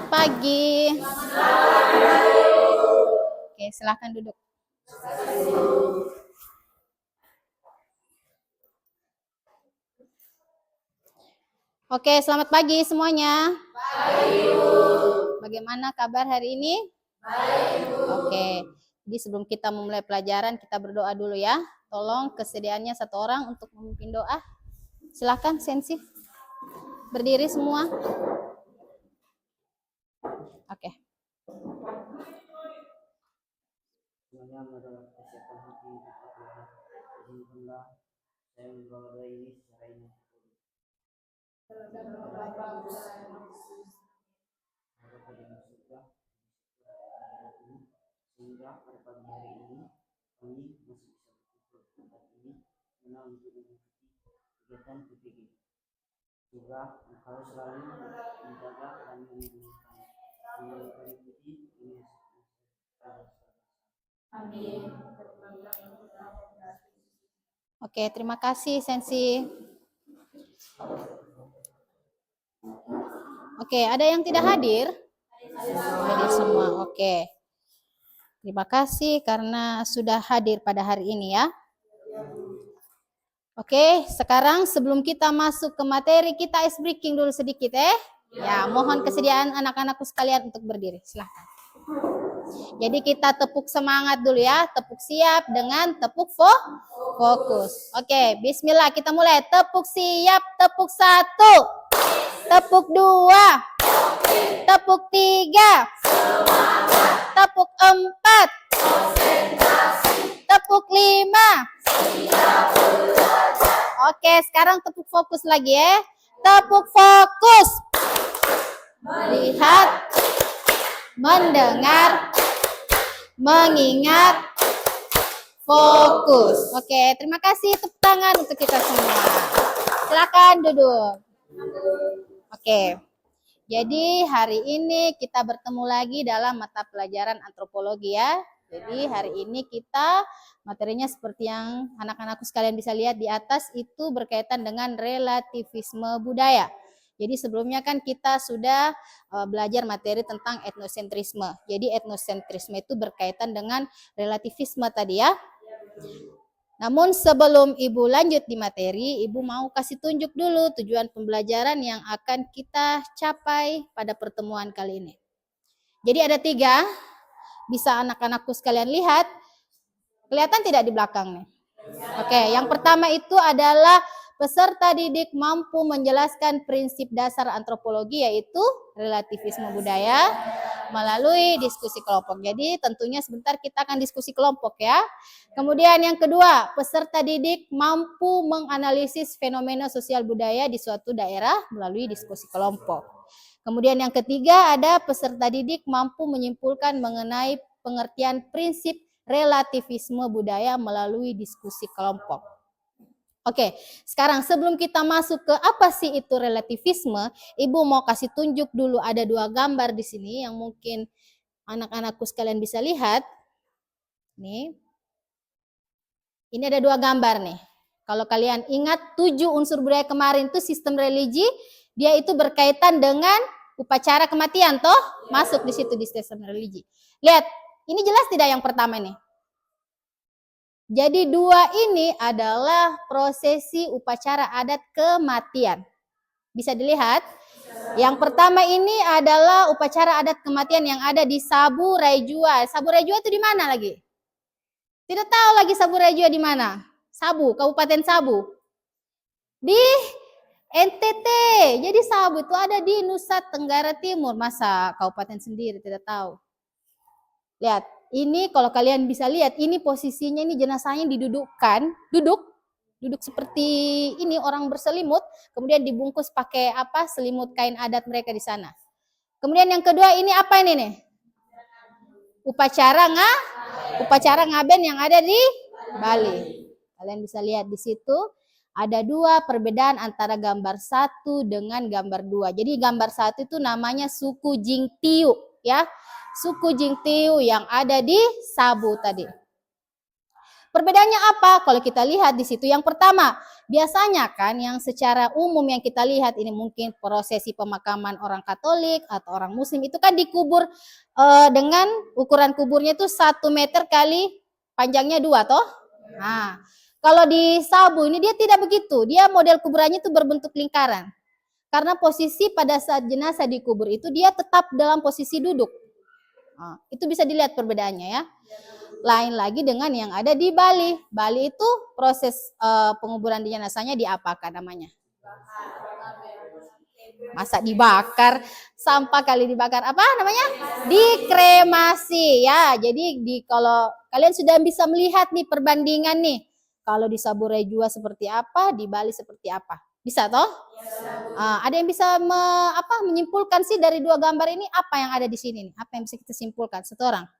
pagi. Oke, silahkan duduk. Oke, selamat pagi semuanya. Pagi, Bu. Bagaimana kabar hari ini? Baik, Bu. Oke, jadi sebelum kita memulai pelajaran, kita berdoa dulu ya. Tolong kesediaannya satu orang untuk memimpin doa. Silahkan, Sensi. Berdiri semua. Oke. Semuanya adalah persiapan hati kita Tuhan. Izinkanlah saya membawa doa ini secara ini. Bapa di surga, sehingga pada pagi hari ini kami masih bisa berkumpul di tempat ini karena untuk mengikuti kegiatan PPG. Semoga Engkau selalu menjaga dan melindungi kami. Kami mengikuti ini. Amin. Oke, terima kasih Sensi. Oke, ada yang tidak hadir? Hadir semua. Oke. Terima kasih karena sudah hadir pada hari ini ya. Oke, sekarang sebelum kita masuk ke materi, kita ice breaking dulu sedikit ya. Mohon kesediaan anak-anakku sekalian untuk berdiri. Silahkan. Jadi kita tepuk semangat dulu ya. Tepuk siap dengan tepuk fokus. Oke, bismillah kita mulai. Tepuk siap, tepuk 1. Tepuk 2. Tepuk 3. Tepuk 4. Tepuk 5. Oke, sekarang tepuk fokus lagi ya. Tepuk fokus. Melihat, mendengar, mengingat, fokus. Oke, terima kasih. Tepuk tangan untuk kita semua. Silakan duduk. Oke. Jadi hari ini kita bertemu lagi dalam mata pelajaran antropologi ya. Jadi hari ini kita materinya seperti yang anak-anakku sekalian bisa lihat di atas itu berkaitan dengan relativisme budaya. Jadi sebelumnya kan kita sudah belajar materi tentang etnosentrisme. Jadi etnosentrisme itu berkaitan dengan relativisme tadi ya. Namun sebelum Ibu lanjut di materi, Ibu mau kasih tunjuk dulu tujuan pembelajaran yang akan kita capai pada pertemuan kali ini. Jadi ada 3, bisa anak-anakku sekalian lihat. Kelihatan tidak di belakang nih? Oke, yang pertama itu adalah peserta didik mampu menjelaskan prinsip dasar antropologi yaitu relativisme budaya melalui diskusi kelompok. Jadi tentunya sebentar kita akan diskusi kelompok ya. Kemudian yang kedua, peserta didik mampu menganalisis fenomena sosial budaya di suatu daerah melalui diskusi kelompok. Kemudian yang ketiga ada peserta didik mampu menyimpulkan mengenai pengertian prinsip relativisme budaya melalui diskusi kelompok. Oke, sekarang sebelum kita masuk ke apa sih itu relativisme, Ibu mau kasih tunjuk dulu ada 2 gambar di sini yang mungkin anak-anakku sekalian bisa lihat. Nih. Ini ada 2 gambar nih. Kalau kalian ingat 7 unsur budaya kemarin itu sistem religi, dia itu berkaitan dengan upacara kematian toh, masuk di situ di sistem religi. Lihat, ini jelas tidak yang pertama nih? Jadi 2 ini adalah prosesi upacara adat kematian. Bisa dilihat? Yang pertama ini adalah upacara adat kematian yang ada di Sabu Raijua. Sabu Raijua itu di mana lagi? Tidak tahu lagi Sabu Raijua di mana? Sabu, Kabupaten Sabu. Di NTT. Jadi Sabu itu ada di Nusa Tenggara Timur. Masa kabupaten sendiri tidak tahu? Lihat. Ini kalau kalian bisa lihat, ini posisinya ini jenazahnya didudukkan, duduk seperti ini orang berselimut, kemudian dibungkus pakai apa? Selimut kain adat mereka di sana. Kemudian yang kedua ini apa ini nih? Upacara ngaben yang ada di Bali. Kalian bisa lihat di situ ada 2 perbedaan antara gambar 1 dengan gambar 2. Jadi gambar 1 itu namanya suku Jingtiu ya. Suku Jingtiu yang ada di Sabu tadi. Perbedaannya apa? Kalau kita lihat di situ yang pertama, biasanya kan yang secara umum yang kita lihat ini mungkin prosesi pemakaman orang Katolik atau orang Muslim itu kan dikubur dengan ukuran kuburnya itu 1 meter kali panjangnya 2 toh. Nah, kalau di Sabu ini dia tidak begitu. Dia model kuburannya itu berbentuk lingkaran. Karena posisi pada saat jenazah dikubur itu dia tetap dalam posisi duduk. Nah, itu bisa dilihat perbedaannya ya. Lain lagi dengan yang ada di Bali. Bali itu proses penguburan jenazahnya diapakan namanya? Masa dibakar, sampah kali dibakar apa namanya? Dikremasi ya. Jadi kalau kalian sudah bisa melihat nih perbandingan nih. Kalau di Saburejua seperti apa, di Bali seperti apa? Bisa toh? Ada yang bisa menyimpulkan sih dari 2 gambar ini apa yang ada di sini nih? Apa yang bisa kita simpulkan? Satu orang.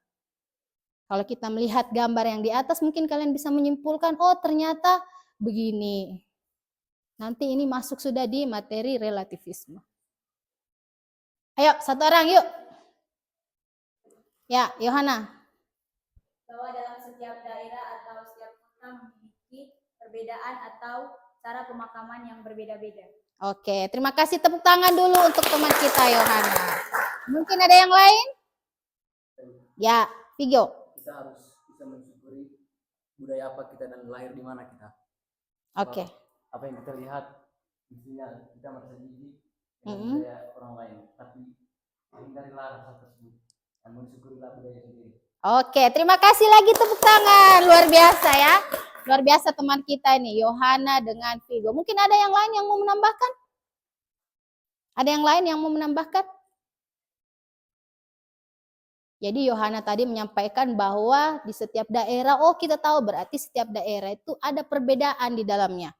Kalau kita melihat gambar yang di atas mungkin kalian bisa menyimpulkan, oh ternyata begini. Nanti ini masuk sudah di materi relativisme. Ayo, satu orang yuk. Ya, Yohana. Bahwa dalam setiap daerah atau setiap kota memiliki perbedaan atau cara pemakaman yang berbeda-beda. Oke, terima kasih, tepuk tangan dulu untuk teman kita Yohana. Mungkin ada yang lain? Ya, Vigo. Kita harus bisa mensyukuri budaya apa kita dan lahir di mana kita. Oke. Apa yang kita lihat, misalnya kita merasa jijik dengan budaya orang lain, tapi hindarilah rasa tersebut dan mensyukurilah budaya sendiri. Oke, terima kasih lagi, tepuk tangan. Luar biasa ya. Luar biasa teman kita ini, Yohana dengan Vigo. Mungkin ada yang lain yang mau menambahkan? Ada yang lain yang mau menambahkan? Jadi Yohana tadi menyampaikan bahwa di setiap daerah, oh kita tahu berarti setiap daerah itu ada perbedaan di dalamnya.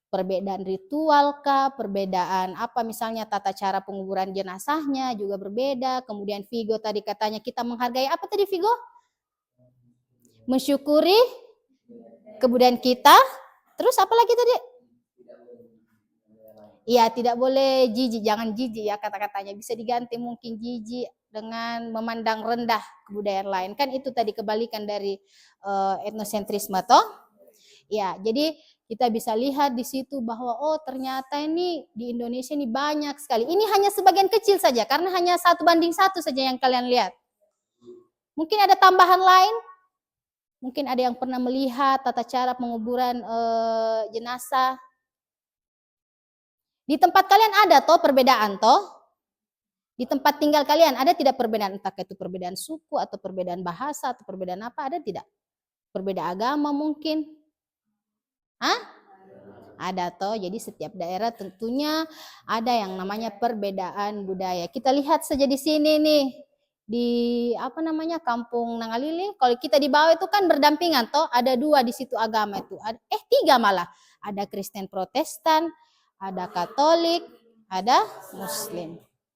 Perbedaan ritual kah, perbedaan apa misalnya tata cara penguburan jenazahnya juga berbeda. Kemudian Vigo tadi katanya kita menghargai apa tadi Vigo? Mensyukuri kebudayaan kita. Terus apa lagi tadi? Iya, tidak boleh jijik, jangan jijik ya kata-katanya. Bisa diganti mungkin jijik dengan memandang rendah kebudayaan lain. Kan itu tadi kebalikan dari etnosentrisme toh. Ya, jadi kita bisa lihat di situ bahwa oh ternyata ini di Indonesia ini banyak sekali. Ini hanya sebagian kecil saja karena hanya 1:1 saja yang kalian lihat. Mungkin ada tambahan lain? Mungkin ada yang pernah melihat tata cara penguburan jenazah. Di tempat kalian ada toh perbedaan toh? Di tempat tinggal kalian ada tidak perbedaan? Entah itu perbedaan suku atau perbedaan bahasa atau perbedaan apa, ada tidak? Perbedaan agama mungkin? Hah? Ada toh. Jadi setiap daerah tentunya ada yang namanya perbedaan budaya. Kita lihat saja di sini nih. Di apa namanya Kampung Nangalili, kalau kita di bawah itu kan berdampingan toh, ada 2 di situ agama itu. 3 malah. Ada Kristen Protestan, ada Katolik, ada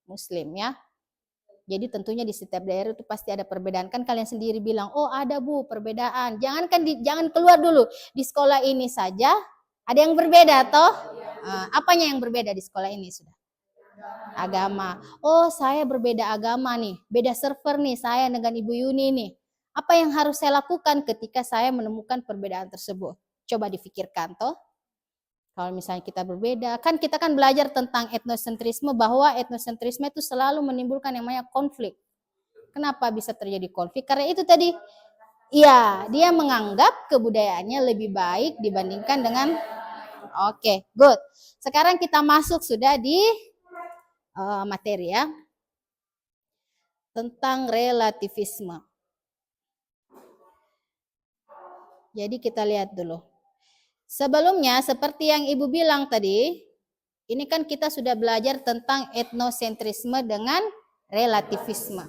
Muslim ya. Jadi tentunya di setiap daerah itu pasti ada perbedaan. Kan kalian sendiri bilang, oh ada Bu perbedaan. Jangan keluar dulu. Di sekolah ini saja ada yang berbeda toh. Apanya yang berbeda di sekolah ini sudah? Agama. Oh saya berbeda agama nih. Beda server nih saya dengan Ibu Yuni nih. Apa yang harus saya lakukan ketika saya menemukan perbedaan tersebut? Coba difikirkan toh. Kalau misalnya kita berbeda, kan kita kan belajar tentang etnosentrisme bahwa etnosentrisme itu selalu menimbulkan yang namanya konflik. Kenapa bisa terjadi konflik? Karena itu tadi, iya dia menganggap kebudayaannya lebih baik dibandingkan dengan, oke, good. Sekarang kita masuk sudah di materi ya, tentang relativisme. Jadi kita lihat dulu. Sebelumnya seperti yang Ibu bilang tadi, ini kan kita sudah belajar tentang etnosentrisme dengan relativisme.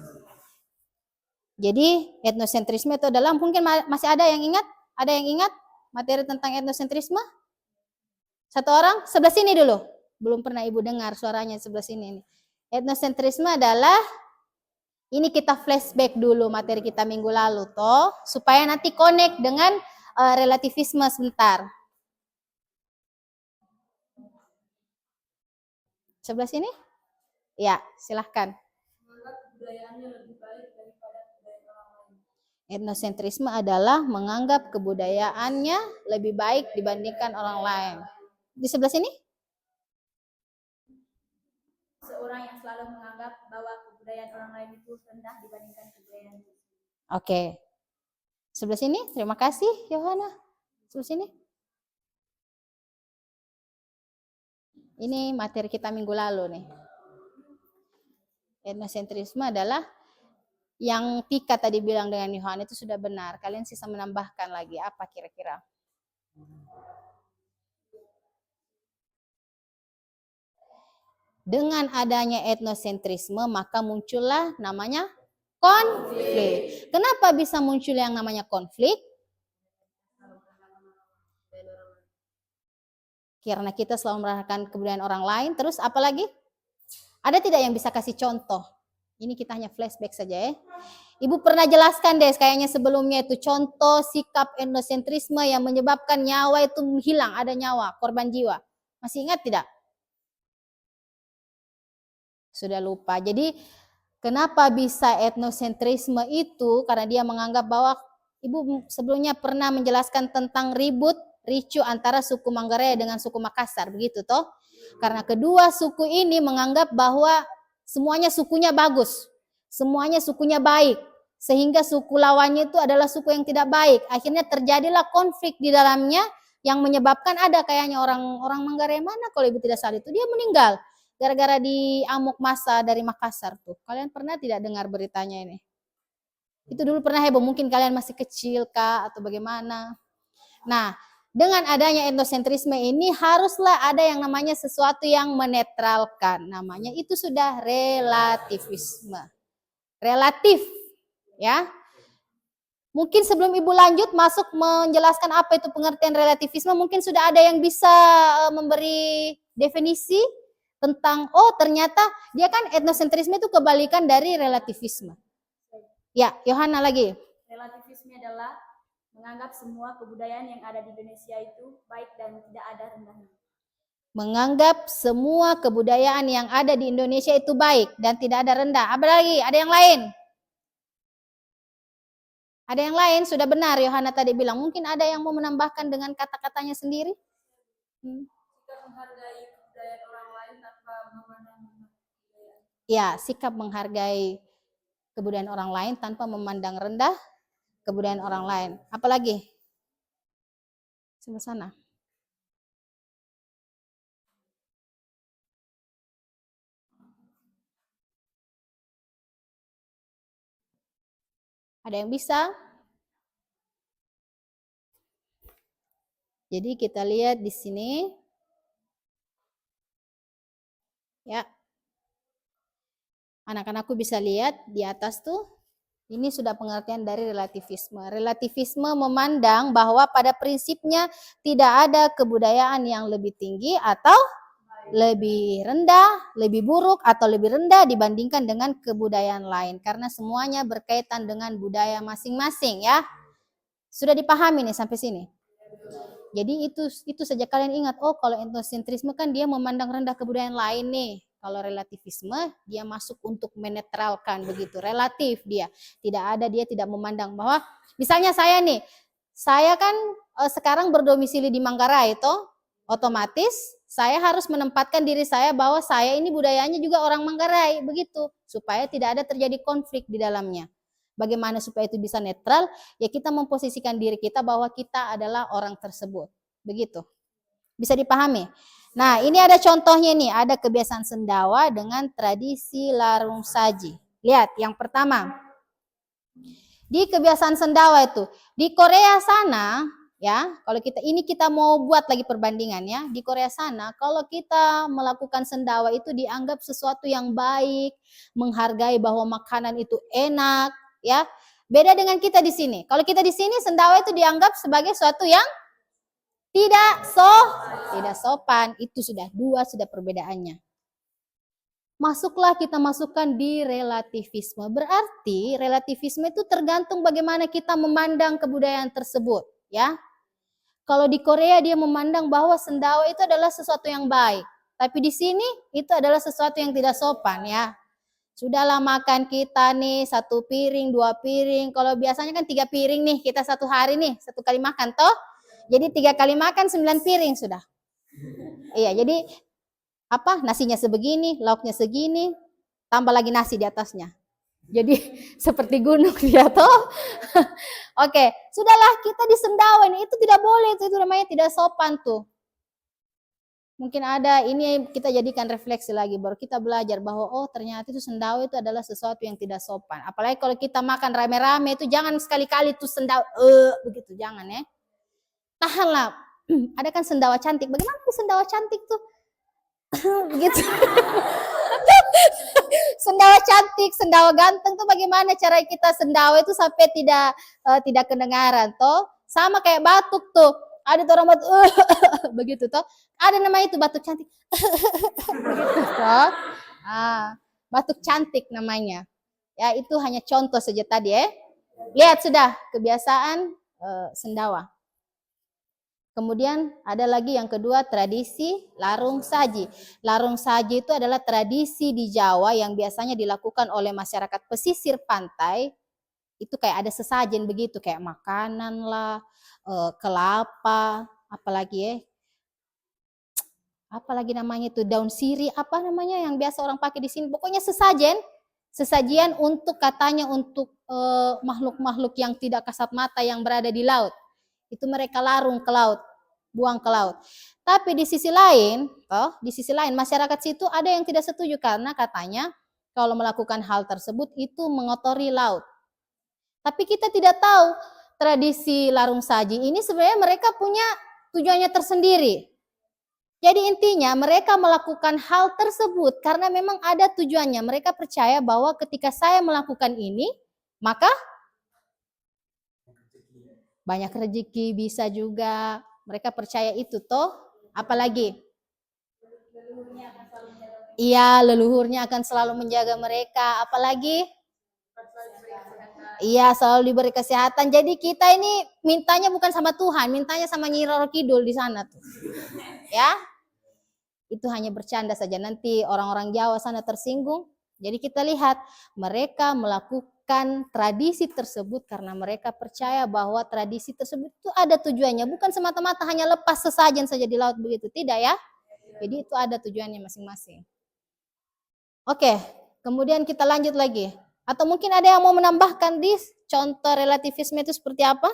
Jadi etnosentrisme itu adalah, mungkin masih ada yang ingat? Ada yang ingat materi tentang etnosentrisme? Satu orang? Sebelah sini dulu. Belum pernah Ibu dengar suaranya sebelah sini. Etnosentrisme adalah, ini kita flashback dulu materi kita minggu lalu toh, supaya nanti connect dengan relativisme sebentar. Sebelah sini? Ya, silahkan. Menganggap budayaannya lebih baik daripada budaya orang lain. Etnosentrisme adalah menganggap kebudayaannya lebih baik dibandingkan orang lain. Di sebelah sini? Seorang yang selalu menganggap bahwa kebudayaan orang lain itu rendah dibandingkan kebudayaan itu. Oke. Sebelah sini, terima kasih Yohana. Sebelah sini. Ini materi kita minggu lalu nih. Etnosentrisme adalah yang Tika tadi bilang dengan Yohana itu sudah benar. Kalian sisa menambahkan lagi apa kira-kira? Dengan adanya etnosentrisme maka muncullah namanya konflik. Kenapa bisa muncul yang namanya konflik? Karena kita selalu merasakan kebudayaan orang lain. Terus apa lagi? Ada tidak yang bisa kasih contoh? Ini kita hanya flashback saja ya. Ibu pernah jelaskan deh kayaknya sebelumnya itu contoh sikap etnosentrisme yang menyebabkan nyawa itu hilang, ada nyawa, korban jiwa. Masih ingat tidak? Sudah lupa. Jadi kenapa bisa etnosentrisme itu? Karena dia menganggap bahwa Ibu sebelumnya pernah menjelaskan tentang ribut ricu antara suku Manggarai dengan suku Makassar, begitu toh? Karena kedua suku ini menganggap bahwa semuanya sukunya bagus, semuanya sukunya baik, sehingga suku lawannya itu adalah suku yang tidak baik. Akhirnya terjadilah konflik di dalamnya yang menyebabkan ada kayaknya orang Manggarai mana kalau Ibu tidak salah itu dia meninggal gara-gara diamuk massa dari Makassar tuh. Kalian pernah tidak dengar beritanya ini? Itu dulu pernah heboh, mungkin kalian masih kecil kah atau bagaimana. Nah, dengan adanya etnosentrisme ini haruslah ada yang namanya sesuatu yang menetralkan. Namanya itu sudah relativisme. Relatif, ya. Mungkin sebelum Ibu lanjut masuk menjelaskan apa itu pengertian relativisme, mungkin sudah ada yang bisa memberi definisi tentang, oh ternyata dia kan etnosentrisme itu kebalikan dari relativisme. Ya, Yohana lagi. Relativisme adalah menganggap semua kebudayaan yang ada di Indonesia itu baik dan tidak ada rendahnya. Menganggap semua kebudayaan yang ada di Indonesia itu baik dan tidak ada rendah. Apa lagi? Ada yang lain? Ada yang lain? Sudah benar Yohana tadi bilang. Mungkin ada yang mau menambahkan dengan kata-katanya sendiri? Sikap menghargai kebudayaan orang lain tanpa memandang kebudayaan. Ya, sikap menghargai kebudayaan orang lain tanpa memandang rendah kebudayaan orang lain. Apalagi? Sebelah sana. Ada yang bisa? Jadi kita lihat di sini. Ya. Anak-anakku bisa lihat di atas tuh. Ini sudah pengertian dari relativisme. Relativisme memandang bahwa pada prinsipnya tidak ada kebudayaan yang lebih tinggi atau lebih rendah, lebih buruk atau lebih rendah dibandingkan dengan kebudayaan lain. Karena semuanya berkaitan dengan budaya masing-masing ya. Sudah dipahami nih sampai sini? Jadi itu saja kalian ingat, oh kalau etnosentrisme kan dia memandang rendah kebudayaan lain nih. Kalau relativisme dia masuk untuk menetralkan begitu, relatif dia. Dia tidak memandang bahwa misalnya saya nih, saya kan sekarang berdomisili di Manggarai itu, otomatis saya harus menempatkan diri saya bahwa saya ini budayanya juga orang Manggarai begitu, supaya tidak ada terjadi konflik di dalamnya. Bagaimana supaya itu bisa netral? Ya kita memposisikan diri kita bahwa kita adalah orang tersebut. Begitu. Bisa dipahami? Nah, ini ada contohnya nih, ada kebiasaan Sendawa dengan tradisi larung saji. Lihat, yang pertama. Di kebiasaan Sendawa itu, di Korea sana, ya, kalau kita mau buat lagi perbandingannya, di Korea sana, kalau kita melakukan Sendawa itu dianggap sesuatu yang baik, menghargai bahwa makanan itu enak, ya. Beda dengan kita di sini. Kalau kita di sini Sendawa itu dianggap sebagai sesuatu yang tidak sopan. Itu sudah perbedaannya. Masuklah kita masukkan di relativisme. Berarti relativisme itu tergantung bagaimana kita memandang kebudayaan tersebut, ya. Kalau di Korea dia memandang bahwa Sendawa itu adalah sesuatu yang baik, tapi di sini itu adalah sesuatu yang tidak sopan, ya. Sudahlah makan kita nih 1 piring, 2 piring. Kalau biasanya kan 3 piring nih kita 1 hari nih, 1 kali makan toh. Jadi 3 kali makan 9 piring sudah. Iya, jadi apa? Nasinya sebegini, lauknya segini, tambah lagi nasi di atasnya. Jadi seperti gunung dia toh. Oke, sudahlah kita disendawa ini, itu tidak boleh, itu namanya tidak sopan tuh. Mungkin ada ini kita jadikan refleksi lagi, baru kita belajar bahwa oh ternyata itu sendawa itu adalah sesuatu yang tidak sopan. Apalagi kalau kita makan rame-rame itu jangan sekali-kali tuh sendawa begitu, jangan ya. Tahanlah. Ada kan sendawa cantik. Bagaimana tuh sendawa cantik tuh? Begitu. Sendawa cantik, sendawa ganteng tuh bagaimana cara kita sendawa itu sampai tidak kedengaran toh? Sama kayak batuk tuh. Ada tuh orang batuk begitu toh. Ada namanya itu batuk cantik. Begitu toh. Batuk cantik namanya. Ya, itu hanya contoh saja tadi ya. Lihat sudah kebiasaan sendawa. Kemudian ada lagi yang kedua, tradisi larung saji. Larung saji itu adalah tradisi di Jawa yang biasanya dilakukan oleh masyarakat pesisir pantai. Itu kayak ada sesajen begitu, kayak makanan lah, kelapa, apalagi namanya itu, daun sirih, apa namanya yang biasa orang pakai di sini. Pokoknya sesajian untuk katanya untuk makhluk-makhluk yang tidak kasat mata yang berada di laut. Itu mereka larung ke laut, buang ke laut. Tapi di sisi lain masyarakat situ ada yang tidak setuju karena katanya kalau melakukan hal tersebut itu mengotori laut. Tapi kita tidak tahu tradisi larung saji ini sebenarnya mereka punya tujuannya tersendiri. Jadi intinya mereka melakukan hal tersebut karena memang ada tujuannya. Mereka percaya bahwa ketika saya melakukan ini, maka banyak rezeki bisa juga. Mereka percaya itu toh. Apalagi? Iya, leluhurnya akan selalu menjaga mereka. Apalagi? Iya, selalu diberi kesehatan. Jadi kita ini mintanya bukan sama Tuhan, mintanya sama Nyi Roro Kidul di sana tuh. Ya. Itu hanya bercanda saja, nanti orang-orang Jawa sana tersinggung. Jadi kita lihat mereka melakukan tradisi tersebut karena mereka percaya bahwa tradisi tersebut itu ada tujuannya, bukan semata-mata hanya lepas sesajen saja di laut begitu, tidak ya. Jadi itu ada tujuannya masing-masing. Oke, kemudian kita lanjut lagi. Atau mungkin ada yang mau menambahkan di contoh relativisme itu seperti apa?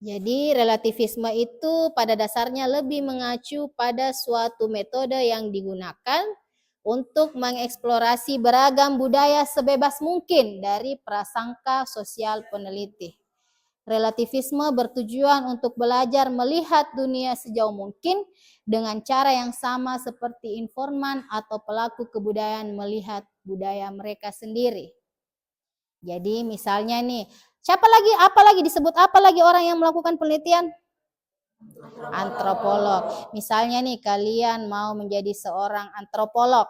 Jadi relativisme itu pada dasarnya lebih mengacu pada suatu metode yang digunakan untuk mengeksplorasi beragam budaya sebebas mungkin dari prasangka sosial peneliti. Relativisme bertujuan untuk belajar melihat dunia sejauh mungkin dengan cara yang sama seperti informan atau pelaku kebudayaan melihat budaya mereka sendiri. Jadi misalnya nih, apalagi disebut orang yang melakukan penelitian? Antropolog. Misalnya nih kalian mau menjadi seorang antropolog,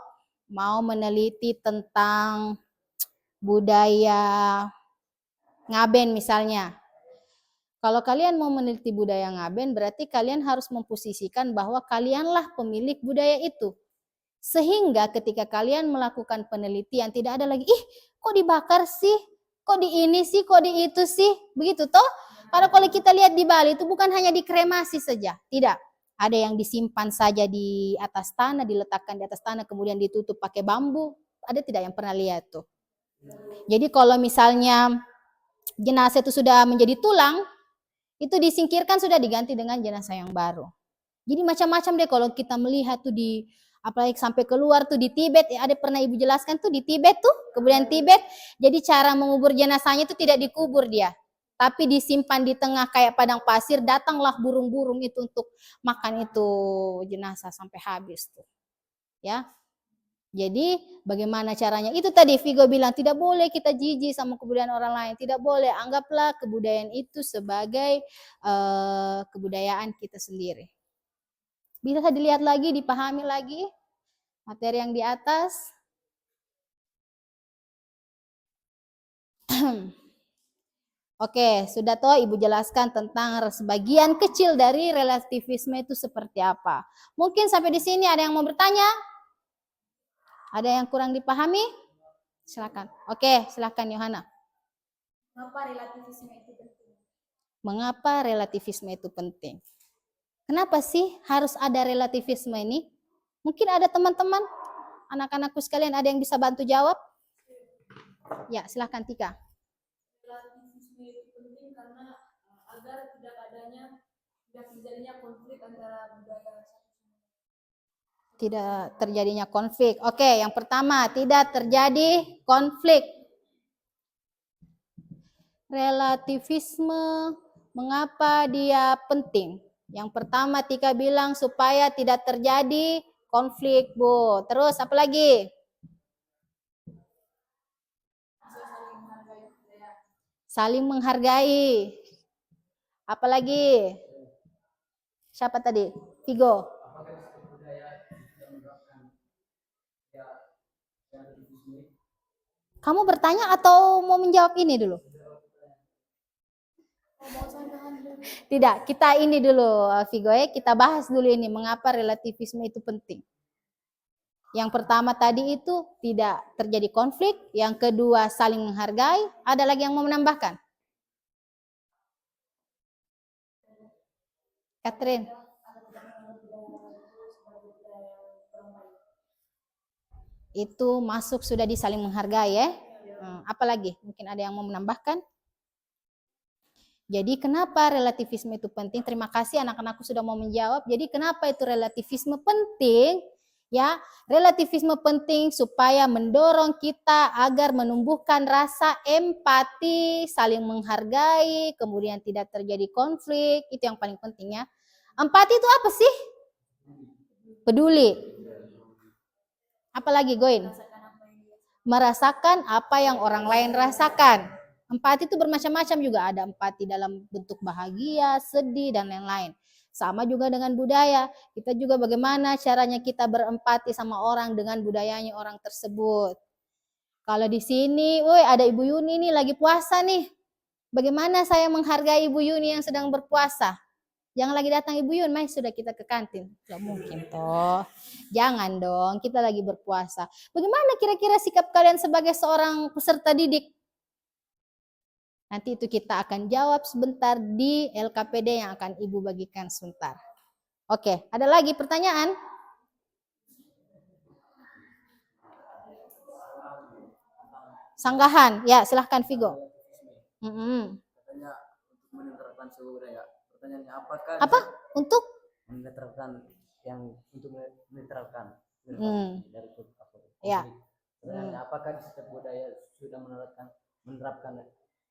mau meneliti tentang budaya Ngaben misalnya. Kalau kalian mau meneliti budaya Ngaben, berarti kalian harus memposisikan bahwa kalianlah pemilik budaya itu. Sehingga ketika kalian melakukan penelitian, tidak ada lagi, kok dibakar sih? Kok di ini sih? Kok di itu sih? Begitu toh? Karena kalau kita lihat di Bali itu bukan hanya dikremasi saja. Tidak. Ada yang disimpan saja di atas tanah, diletakkan di atas tanah, kemudian ditutup pakai bambu. Ada tidak yang pernah lihat tuh? Jadi kalau misalnya jenazah itu sudah menjadi tulang, itu disingkirkan sudah diganti dengan jenazah yang baru. Jadi macam-macam deh kalau kita melihat tuh apalagi sampai keluar tuh di Tibet, ada pernah ibu jelaskan tuh di Tibet tuh, kemudian Tibet, jadi cara mengubur jenazahnya itu tidak dikubur dia, tapi disimpan di tengah kayak padang pasir, datanglah burung-burung itu untuk makan itu jenazah sampai habis tuh. Ya. Jadi bagaimana caranya? Itu tadi Vigo bilang tidak boleh kita jijik sama kebudayaan orang lain, tidak boleh, anggaplah kebudayaan itu sebagai kebudayaan kita sendiri. Bisa dilihat lagi, dipahami lagi materi yang di atas. Oke, sudah toh Ibu jelaskan tentang sebagian kecil dari relativisme itu seperti apa. Mungkin sampai di sini ada yang mau bertanya? Ada yang kurang dipahami? Silakan. Oke, silakan Yohana. Mengapa relativisme itu penting? Mengapa relativisme itu penting? Kenapa sih harus ada relativisme ini? Mungkin ada teman-teman, anak-anakku sekalian ada yang bisa bantu jawab? Ya, silakan Tika. Relativisme itu penting karena agar tidak terjadinya konflik antara budaya Tidak terjadinya konflik. Oke, yang pertama, tidak terjadi konflik. Relativisme, mengapa dia penting? Yang pertama Tika bilang supaya tidak terjadi konflik, Bu. Terus apa lagi? Saling menghargai. Apa lagi? Siapa tadi? Vigo. Apakah di setiap budaya sudah menerapkan ya relativisme? Kamu bertanya atau mau menjawab ini dulu? Tidak, kita ini dulu Vigo ya, kita bahas dulu ini mengapa relativisme itu penting. Yang pertama tadi itu tidak terjadi konflik, yang kedua saling menghargai, ada lagi yang mau menambahkan? Catherine. Itu masuk sudah di saling menghargai ya. Apalagi? Mungkin ada yang mau menambahkan? Jadi kenapa relativisme itu penting? Terima kasih anak-anakku sudah mau menjawab. Jadi kenapa itu relativisme penting? Ya, relativisme penting supaya mendorong kita agar menumbuhkan rasa empati, saling menghargai, kemudian tidak terjadi konflik. Itu yang paling penting ya. Empati itu apa sih? Peduli. Apalagi Goin? Merasakan apa yang orang lain rasakan. Empati itu bermacam-macam juga, ada empati dalam bentuk bahagia, sedih, dan lain-lain. Sama juga dengan budaya, kita juga bagaimana caranya kita berempati sama orang dengan budayanya orang tersebut. Kalau di sini, woi ada Ibu Yuni nih lagi puasa nih. Bagaimana saya menghargai Ibu Yuni yang sedang berpuasa? Jangan lagi datang Ibu Yun, Mai sudah kita ke kantin. Gak mungkin toh. Jangan dong, kita lagi berpuasa. Bagaimana kira-kira sikap kalian sebagai seorang peserta didik? Nanti itu kita akan jawab sebentar di LKPD yang akan Ibu bagikan sebentar. Oke, ada lagi pertanyaan? Sanggahan, ya silahkan Vigo. Katanya untuk menerapkan sebuah budaya. Pertanyaannya apakah Apa? Untuk? menerapkan yang untuk menerapkan dari Ya. Pertanyaannya apakah di setiap budaya sudah menerapkan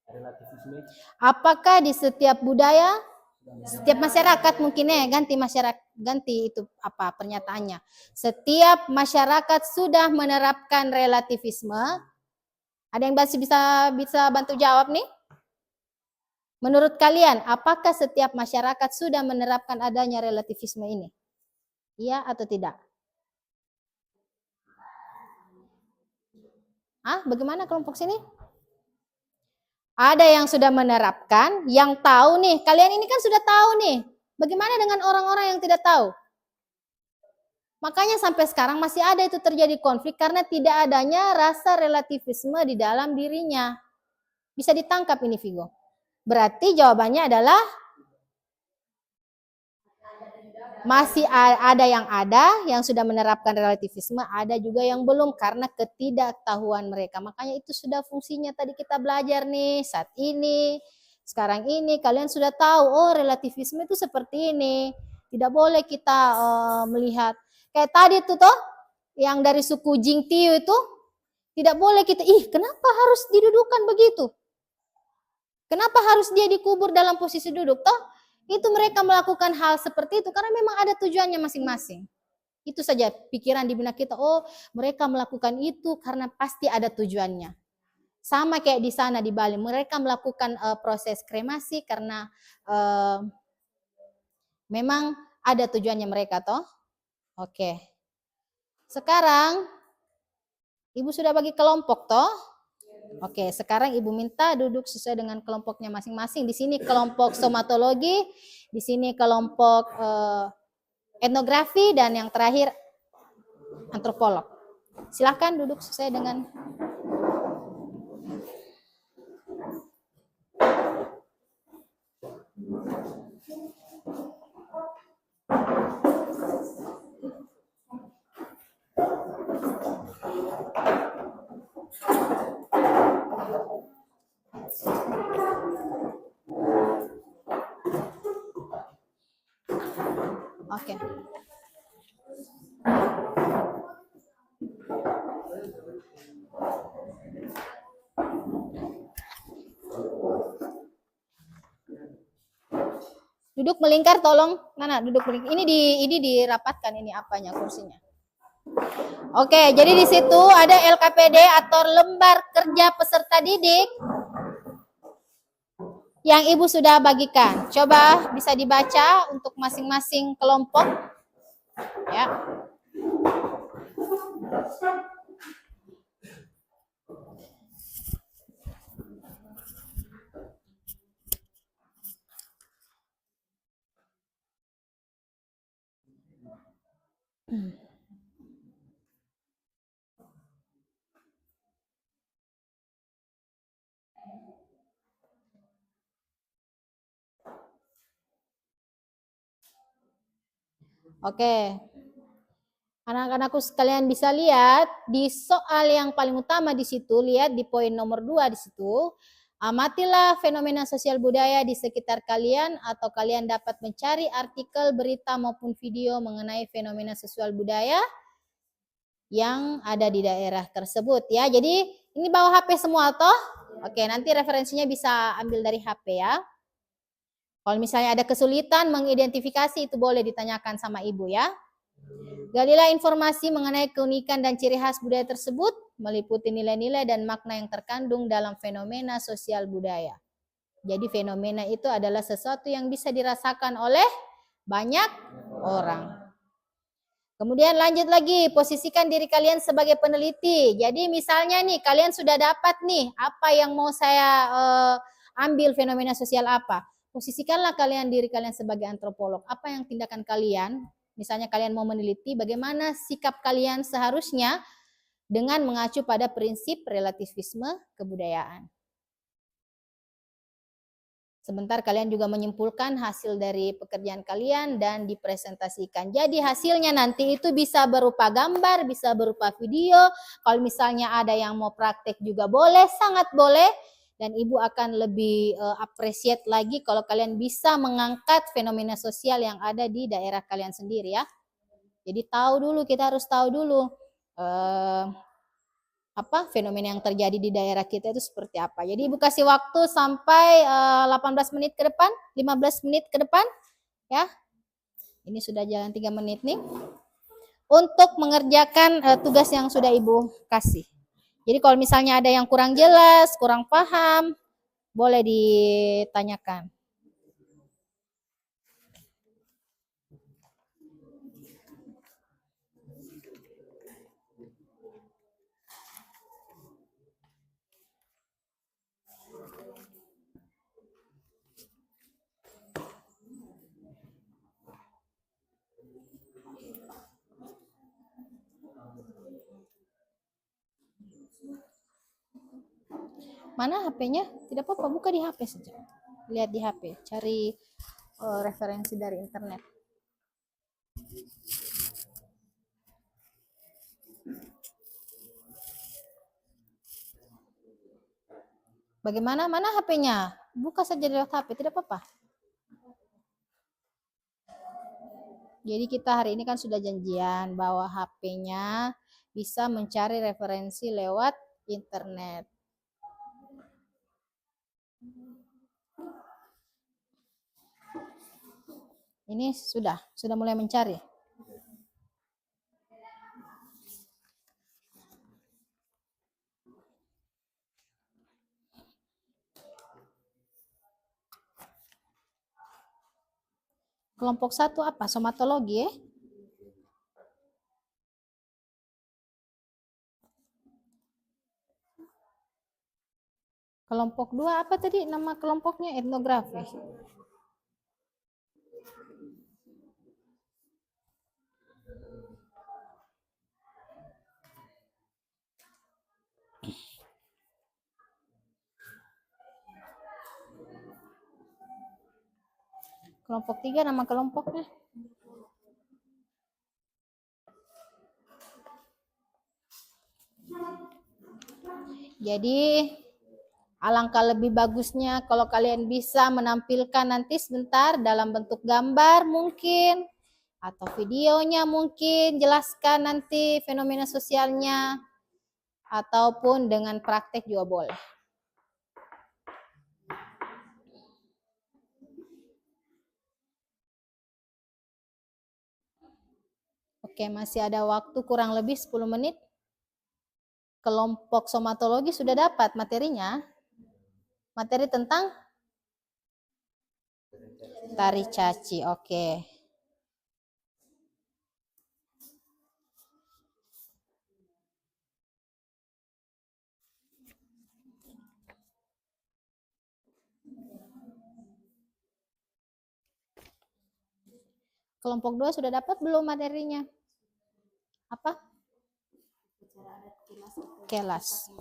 relativisme? Apakah di setiap budaya, setiap masyarakat mungkin ya, ganti itu apa pernyataannya. Setiap masyarakat sudah menerapkan relativisme. Ada yang bisa bantu jawab nih? Menurut kalian, apakah setiap masyarakat sudah menerapkan adanya relativisme ini? Iya atau tidak? Bagaimana kelompok sini? Ada yang sudah menerapkan, yang tahu nih. Kalian ini kan sudah tahu nih. Bagaimana dengan orang-orang yang tidak tahu? Makanya sampai sekarang masih ada itu terjadi konflik karena tidak adanya rasa relativisme di dalam dirinya. Bisa ditangkap ini Vigo. Berarti jawabannya adalah masih ada yang sudah menerapkan relativisme, ada juga yang belum karena ketidaktahuan mereka. Makanya itu sudah fungsinya tadi kita belajar nih saat ini. Sekarang ini kalian sudah tahu, oh relativisme itu seperti ini. Tidak boleh kita melihat. Kayak tadi tuh toh, yang dari suku Jingtiu itu, tidak boleh kita, kenapa harus didudukan begitu? Kenapa harus dia dikubur dalam posisi duduk? Toh, itu mereka melakukan hal seperti itu karena memang ada tujuannya masing-masing. Itu saja pikiran di benak kita, oh mereka melakukan itu karena pasti ada tujuannya. Sama kayak di sana di Bali, mereka melakukan proses kremasi karena memang ada tujuannya mereka toh. Oke. Sekarang Ibu sudah bagi kelompok toh. Oke, sekarang Ibu minta duduk sesuai dengan kelompoknya masing-masing. Di sini kelompok stomatologi, di sini kelompok etnografi, dan yang terakhir antropolog. Silahkan duduk sesuai dengan oke. Duduk melingkar, tolong. Nana, duduk melingkar. Ini dirapatkan ini apanya kursinya. Oke, jadi di situ ada LKPD atau lembar kerja peserta didik yang Ibu sudah bagikan. Coba bisa dibaca untuk masing-masing kelompok. Ya. Oke. Anak-anakku sekalian bisa lihat di soal yang paling utama di situ, lihat di poin nomor 2 di situ. Amatilah fenomena sosial budaya di sekitar kalian, atau kalian dapat mencari artikel, berita maupun video mengenai fenomena sosial budaya yang ada di daerah tersebut ya. Jadi ini bawa HP semua toh? Oke, nanti referensinya bisa ambil dari HP ya. Kalau misalnya ada kesulitan mengidentifikasi, itu boleh ditanyakan sama Ibu ya. Galilah informasi mengenai keunikan dan ciri khas budaya tersebut, meliputi nilai-nilai dan makna yang terkandung dalam fenomena sosial budaya. Jadi fenomena itu adalah sesuatu yang bisa dirasakan oleh banyak orang. Kemudian lanjut lagi, posisikan diri kalian sebagai peneliti. Jadi misalnya nih, kalian sudah dapat nih, apa yang mau saya ambil fenomena sosial apa. Posisikanlah kalian diri kalian sebagai antropolog. Apa yang tindakan kalian, misalnya kalian mau meneliti bagaimana sikap kalian seharusnya dengan mengacu pada prinsip relativisme kebudayaan. Sebentar kalian juga menyimpulkan hasil dari pekerjaan kalian dan dipresentasikan. Jadi hasilnya nanti itu bisa berupa gambar, bisa berupa video. Kalau misalnya ada yang mau praktek juga boleh, sangat boleh. Dan Ibu akan lebih appreciate lagi kalau kalian bisa mengangkat fenomena sosial yang ada di daerah kalian sendiri ya. Jadi kita harus tahu dulu apa fenomena yang terjadi di daerah kita itu seperti apa. Jadi Ibu kasih waktu sampai 18 menit ke depan, 15 menit ke depan ya. Ini sudah jalan 3 menit nih. Untuk mengerjakan tugas yang sudah Ibu kasih. Jadi kalau misalnya ada yang kurang jelas, kurang paham, boleh ditanyakan. Mana HP-nya? Tidak apa-apa, buka di HP saja. Lihat di HP, cari referensi dari internet. Bagaimana? Mana HP-nya? Buka saja lewat HP, tidak apa-apa. Jadi kita hari ini kan sudah janjian bahwa HP-nya bisa mencari referensi lewat internet. Ini sudah mulai mencari. Kelompok 1 apa? Somatologi ya? Kelompok 2 apa tadi nama kelompoknya? Etnografi. Kelompok 3 nama kelompoknya. Jadi alangkah lebih bagusnya kalau kalian bisa menampilkan nanti sebentar dalam bentuk gambar mungkin atau videonya mungkin, jelaskan nanti fenomena sosialnya ataupun dengan praktek juga boleh. Oke, masih ada waktu kurang lebih 10 menit. Kelompok somatologi sudah dapat materinya. Materi tentang tari caci, oke. Kelompok 2 sudah dapat belum materinya? Apa? Kelas.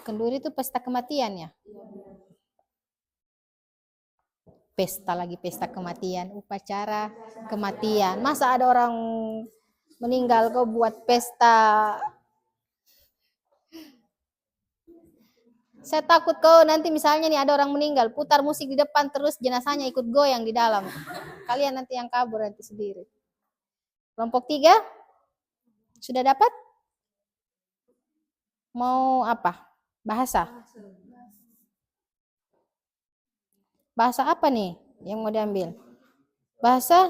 Kenduri itu pesta kematian ya? Pesta lagi, pesta kematian, upacara kematian. Masa ada orang meninggal kau buat pesta? Saya takut kau nanti misalnya nih ada orang meninggal, putar musik di depan terus jenazahnya ikut goyang di dalam. Kalian nanti yang kabur nanti sendiri. Kelompok 3 sudah dapat? Mau apa? Bahasa? Bahasa apa nih yang mau diambil? Bahasa?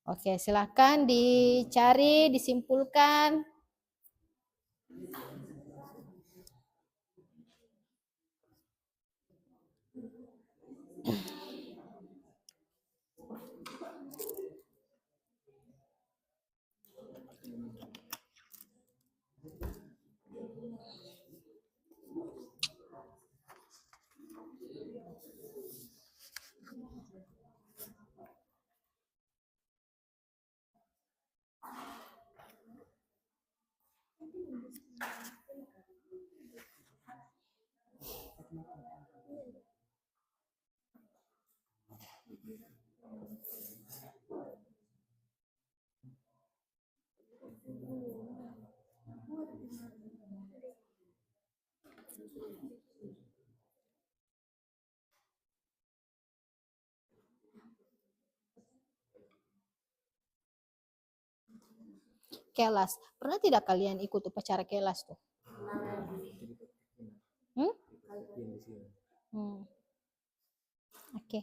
Oke, silahkan dicari, disimpulkan. Kelas. Pernah tidak kalian ikut upacara kelas tuh? Hmm? Oke.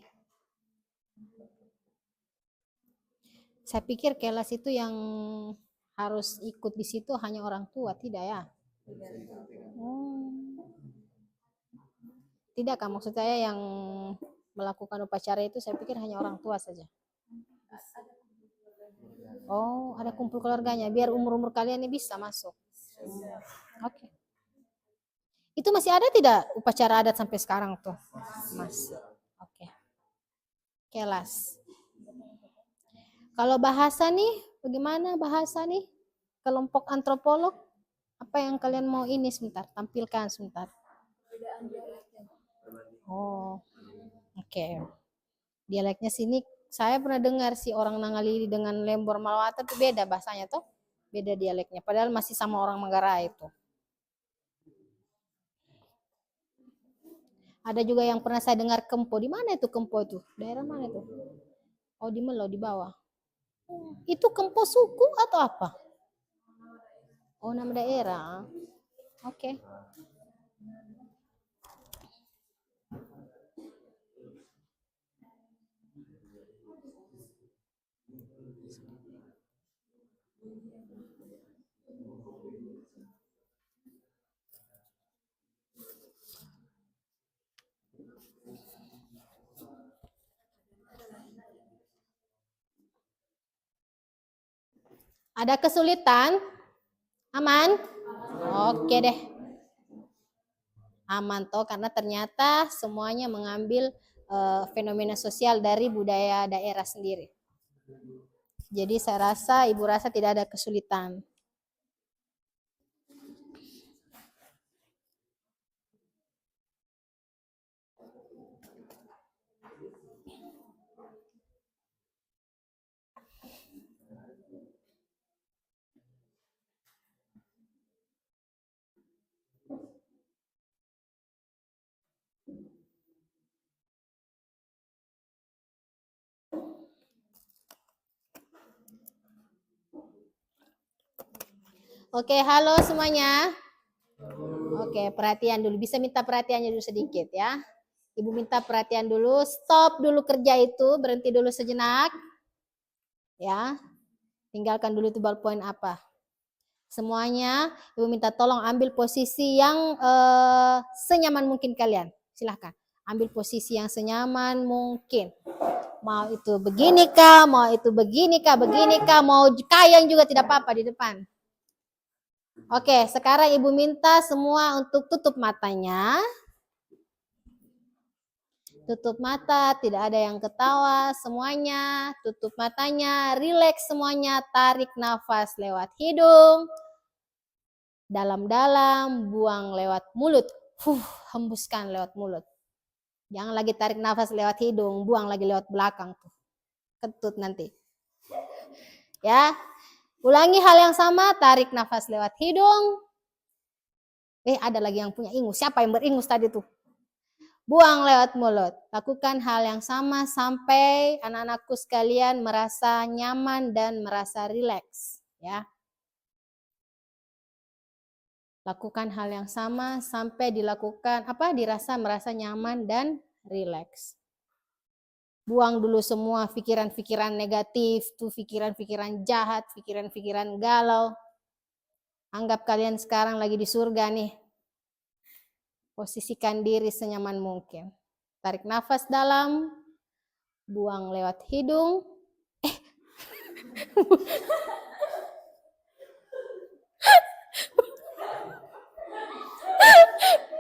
Saya pikir kelas itu yang harus ikut di situ hanya orang tua, tidak ya? Tidak kan, maksud saya yang melakukan upacara itu saya pikir hanya orang tua saja. Oh, ada kumpul keluarganya, biar umur-umur kalian ini bisa masuk. Oke. Itu masih ada tidak upacara adat sampai sekarang tuh? Masih. Oke. Kelas. Kalau bahasa nih, bagaimana bahasa nih? Kelompok antropolog, apa yang kalian mau ini sebentar, tampilkan sebentar. Oh, oke. Dialeknya sini, saya pernah dengar sih orang Nangalili dengan Lembor Malawata itu beda bahasanya tuh. Beda dialeknya, padahal masih sama orang Manggarai itu. Ada juga yang pernah saya dengar Kempo. Di mana itu Kempo itu? Daerah mana itu? Oh, di Melo, di bawah. Itu Kempo suku atau apa? Oh, nama daerah. Oke. Ada kesulitan? Aman? Oke deh. Aman toh, karena ternyata semuanya mengambil fenomena sosial dari budaya daerah sendiri. Jadi saya rasa, Ibu rasa tidak ada kesulitan. Oke, halo semuanya. Oke, perhatian dulu. Bisa minta perhatiannya dulu sedikit ya. Ibu minta perhatian dulu. Stop dulu kerja itu. Berhenti dulu sejenak. Ya. Tinggalkan dulu itu ballpoint apa. Semuanya, Ibu minta tolong ambil posisi yang senyaman mungkin kalian. Silahkan. Ambil posisi yang senyaman mungkin. Mau itu begini kah, mau itu begini kah, mau kayang juga tidak apa-apa di depan. Oke, sekarang Ibu minta semua untuk tutup matanya. Tutup mata, tidak ada yang ketawa, semuanya tutup matanya, rileks semuanya, tarik nafas lewat hidung. Dalam-dalam, buang lewat mulut. Hembuskan lewat mulut. Jangan lagi tarik nafas lewat hidung, buang lagi lewat belakang tuh. Ketut nanti. Ya. Ulangi hal yang sama, tarik nafas lewat hidung. Ada lagi yang punya ingus. Siapa yang beringus tadi tuh? Buang lewat mulut. Lakukan hal yang sama sampai anak-anakku sekalian merasa nyaman dan merasa rileks, ya. Lakukan hal yang sama sampai dirasa merasa nyaman dan rileks. Buang dulu semua pikiran-pikiran negatif, tuh pikiran-pikiran jahat, pikiran-pikiran galau. Anggap kalian sekarang lagi di surga nih. Posisikan diri senyaman mungkin. Tarik nafas dalam, buang lewat hidung.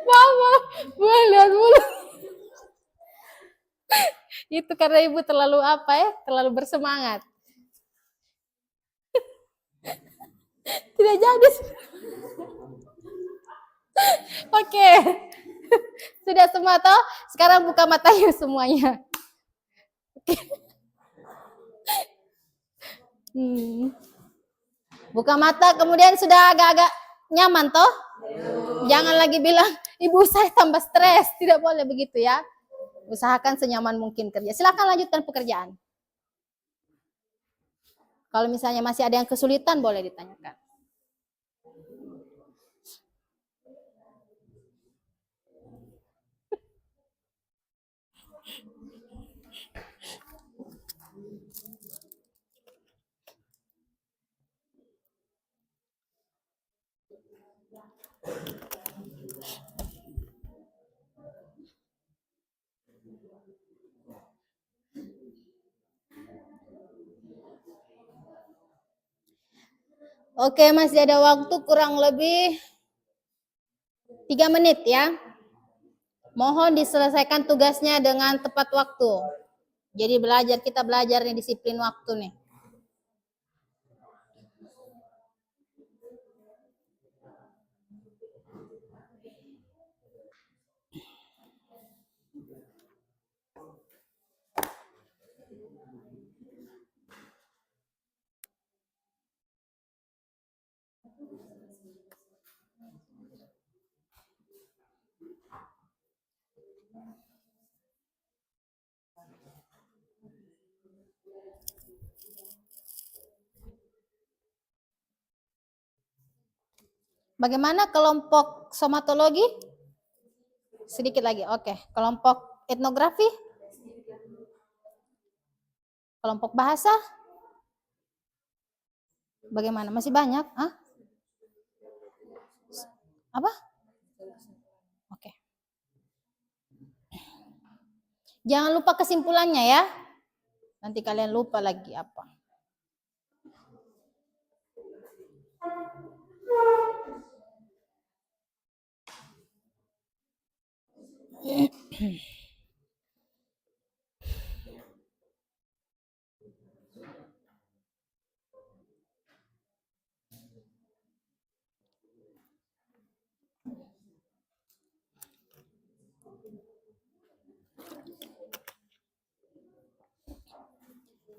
Mama, buang lewat mulut. Itu karena Ibu terlalu terlalu bersemangat. Tidak jadi. Oke. Sudah semua toh? Sekarang buka matanya semuanya. Buka mata, kemudian sudah agak-agak nyaman toh? Jangan lagi bilang, Ibu saya tambah stres. Tidak boleh begitu ya. Usahakan senyaman mungkin kerja. Silakan lanjutkan pekerjaan. Kalau misalnya masih ada yang kesulitan, boleh ditanyakan. Oke, masih ada waktu kurang lebih 3 menit ya. Mohon diselesaikan tugasnya dengan tepat waktu. Jadi kita belajar nih disiplin waktu nih. Bagaimana kelompok somatologi? Sedikit lagi, oke. Kelompok etnografi? Kelompok bahasa? Bagaimana? Masih banyak? Hah? Apa? Oke. Jangan lupa kesimpulannya ya. Nanti kalian lupa lagi apa.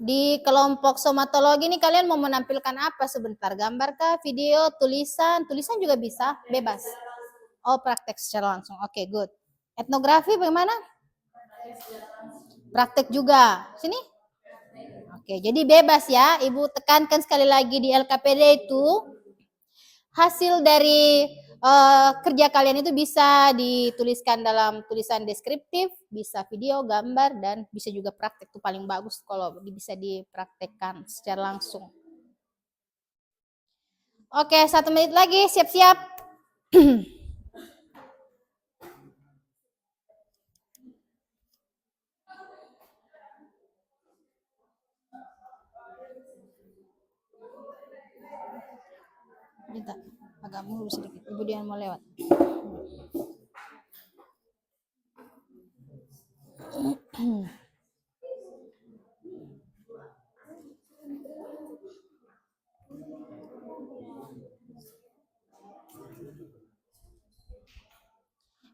Di kelompok somatologi ini kalian mau menampilkan apa sebentar? Gambar kah, video, tulisan? Tulisan juga bisa, bebas. Oh, praktek secara langsung. Oke, good. Etnografi bagaimana? Praktek juga. Sini. Oke, jadi bebas ya. Ibu tekankan sekali lagi di LKPD itu hasil dari kerja kalian itu bisa dituliskan dalam tulisan deskriptif, bisa video, gambar, dan bisa juga praktek. Itu paling bagus kalau bisa dipraktekkan secara langsung. Oke, 1 menit lagi, siap-siap. Minta agak mundur sedikit, Ibu Dian mau lewat.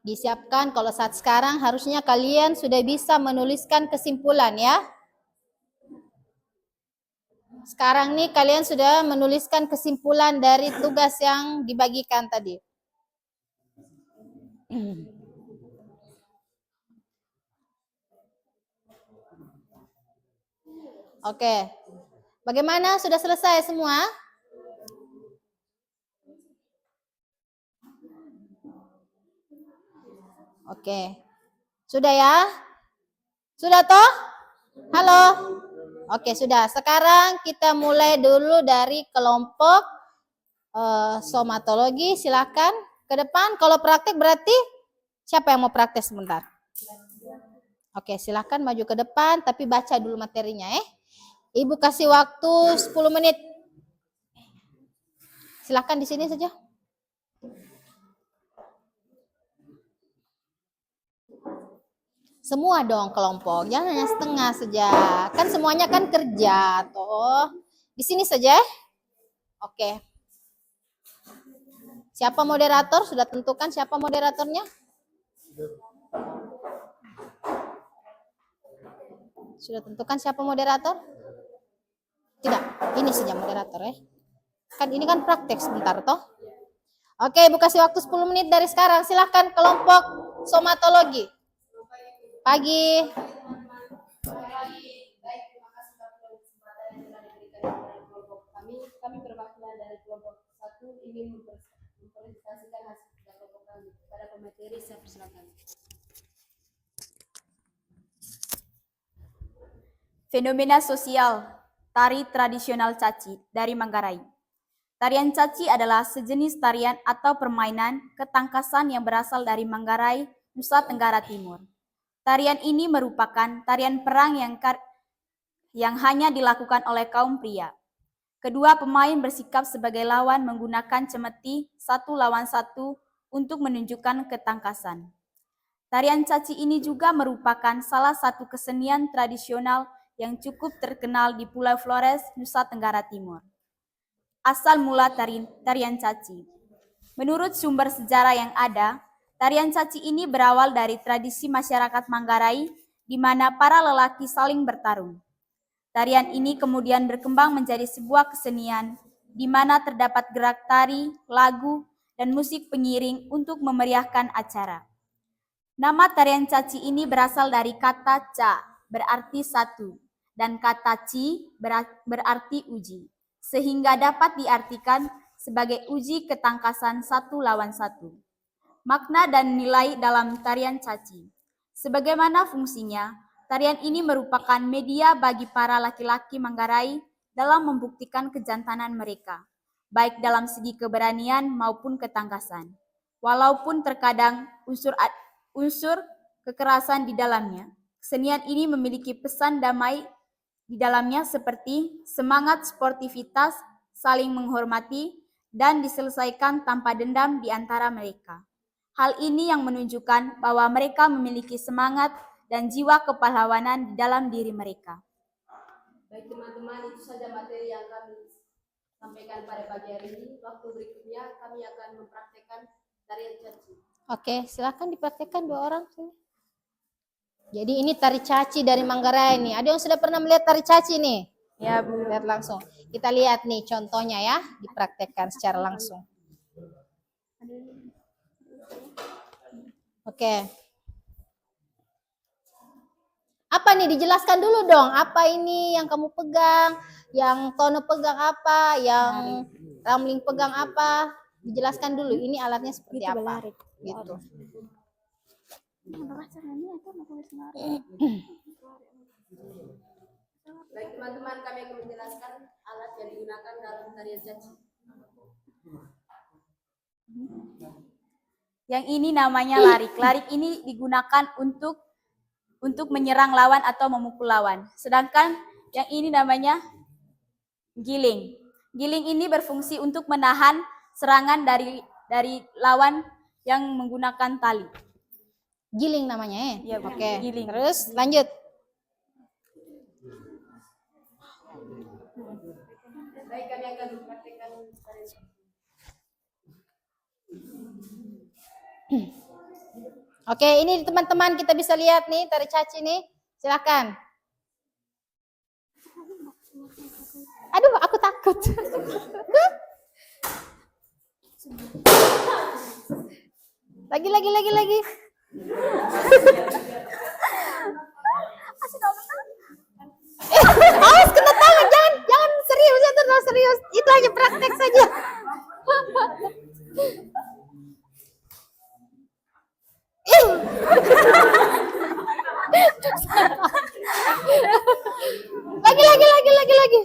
Disiapkan, kalau saat sekarang harusnya kalian sudah bisa menuliskan kesimpulan ya. Sekarang nih kalian sudah menuliskan kesimpulan dari tugas yang dibagikan tadi. Oke. Bagaimana? Sudah selesai semua? Oke. Sudah ya? Sudah toh? Halo? Oke, sudah. Sekarang kita mulai dulu dari kelompok somatologi. Silakan ke depan. Kalau praktek berarti siapa yang mau praktek sebentar? Oke, silakan maju ke depan, tapi baca dulu materinya ya. Ibu kasih waktu 10 menit. Silakan di sini saja. Semua dong kelompok, jangan hanya setengah saja. Kan semuanya kan kerja, toh. Di sini saja. Oke. Siapa moderator? Sudah tentukan siapa moderatornya? Sudah tentukan siapa moderator? Tidak, ini saja moderator ya. Kan ini kan praktek sebentar toh. Oke, Ibu kasih waktu 10 menit dari sekarang. Silakan kelompok somatologi. Pagi. Baik, terima kasih atas kesempatan yang telah diberikan kepada kelompok kami. Kami perwakilan dari kelompok 1 ingin mempresentasikan hasil kerja kelompok kami. Pada pemateri saya persilakan. Fenomena sosial tari tradisional Caci dari Manggarai. Tarian Caci adalah sejenis tarian atau permainan ketangkasan yang berasal dari Manggarai, Nusa Tenggara Timur. Tarian ini merupakan tarian perang yang hanya dilakukan oleh kaum pria. Kedua pemain bersikap sebagai lawan menggunakan cemeti 1 lawan 1 untuk menunjukkan ketangkasan. Tarian Caci ini juga merupakan salah satu kesenian tradisional yang cukup terkenal di Pulau Flores, Nusa Tenggara Timur. Asal mula tarian Caci. Menurut sumber sejarah yang ada, tarian Caci ini berawal dari tradisi masyarakat Manggarai, di mana para lelaki saling bertarung. Tarian ini kemudian berkembang menjadi sebuah kesenian, di mana terdapat gerak tari, lagu, dan musik pengiring untuk memeriahkan acara. Nama tarian Caci ini berasal dari kata ca, berarti satu, dan kata ci, berarti uji, sehingga dapat diartikan sebagai uji ketangkasan 1 lawan 1. Makna dan nilai dalam tarian Caci. Sebagaimana fungsinya, tarian ini merupakan media bagi para laki-laki Manggarai dalam membuktikan kejantanan mereka, baik dalam segi keberanian maupun ketangkasan. Walaupun terkadang unsur kekerasan di dalamnya, kesenian ini memiliki pesan damai di dalamnya seperti semangat sportivitas, saling menghormati, dan diselesaikan tanpa dendam di antara mereka. Hal ini yang menunjukkan bahwa mereka memiliki semangat dan jiwa kepahlawanan di dalam diri mereka. Baik teman-teman, itu saja materi yang kami sampaikan pada pagi hari ini. Waktu berikutnya kami akan mempraktekkan tarian caci. Oke, silakan dipraktekkan 2 orang sini. Jadi ini tari caci dari Manggarai nih. Ada yang sudah pernah melihat tari caci nih? Ya, Bu. Lihat langsung. Kita lihat nih contohnya ya, dipraktekkan secara langsung. Oke. Apa nih, dijelaskan dulu dong. Apa ini yang kamu pegang? Yang Tono pegang apa? Yang Ramling pegang apa? Dijelaskan dulu. Ini alatnya seperti apa? Gitu. Baik teman-teman, kami akan menjelaskan alat yang digunakan dalam tarian caci. Yang ini namanya larik. Larik ini digunakan untuk menyerang lawan atau memukul lawan. Sedangkan yang ini namanya giling. Giling ini berfungsi untuk menahan serangan dari lawan yang menggunakan tali. Giling namanya ya? Iya, Bu. Oke. Giling. Terus lanjut. Baik, kami akan mempraktekkan tarian caci. Oke, ini teman-teman kita bisa lihat nih tari caci nih. Silakan. Aduh, aku takut. Lagi. Awas kena tangan, jangan serius ya, terlalu serius. Itu hanya praktek saja. Lagi.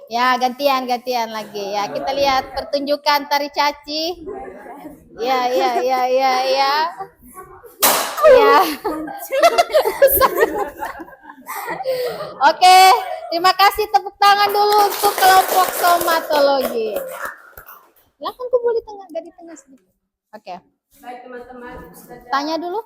Ya, gantian lagi. Ya, kita lihat pertunjukan tari caci. Ya. Oke, terima kasih, tepuk tangan dulu untuk kelompok somatologi. Silakan kumpul di tengah, dari tengah sedikit. Oke. Baik teman-teman, itu saja. Tanya dulu.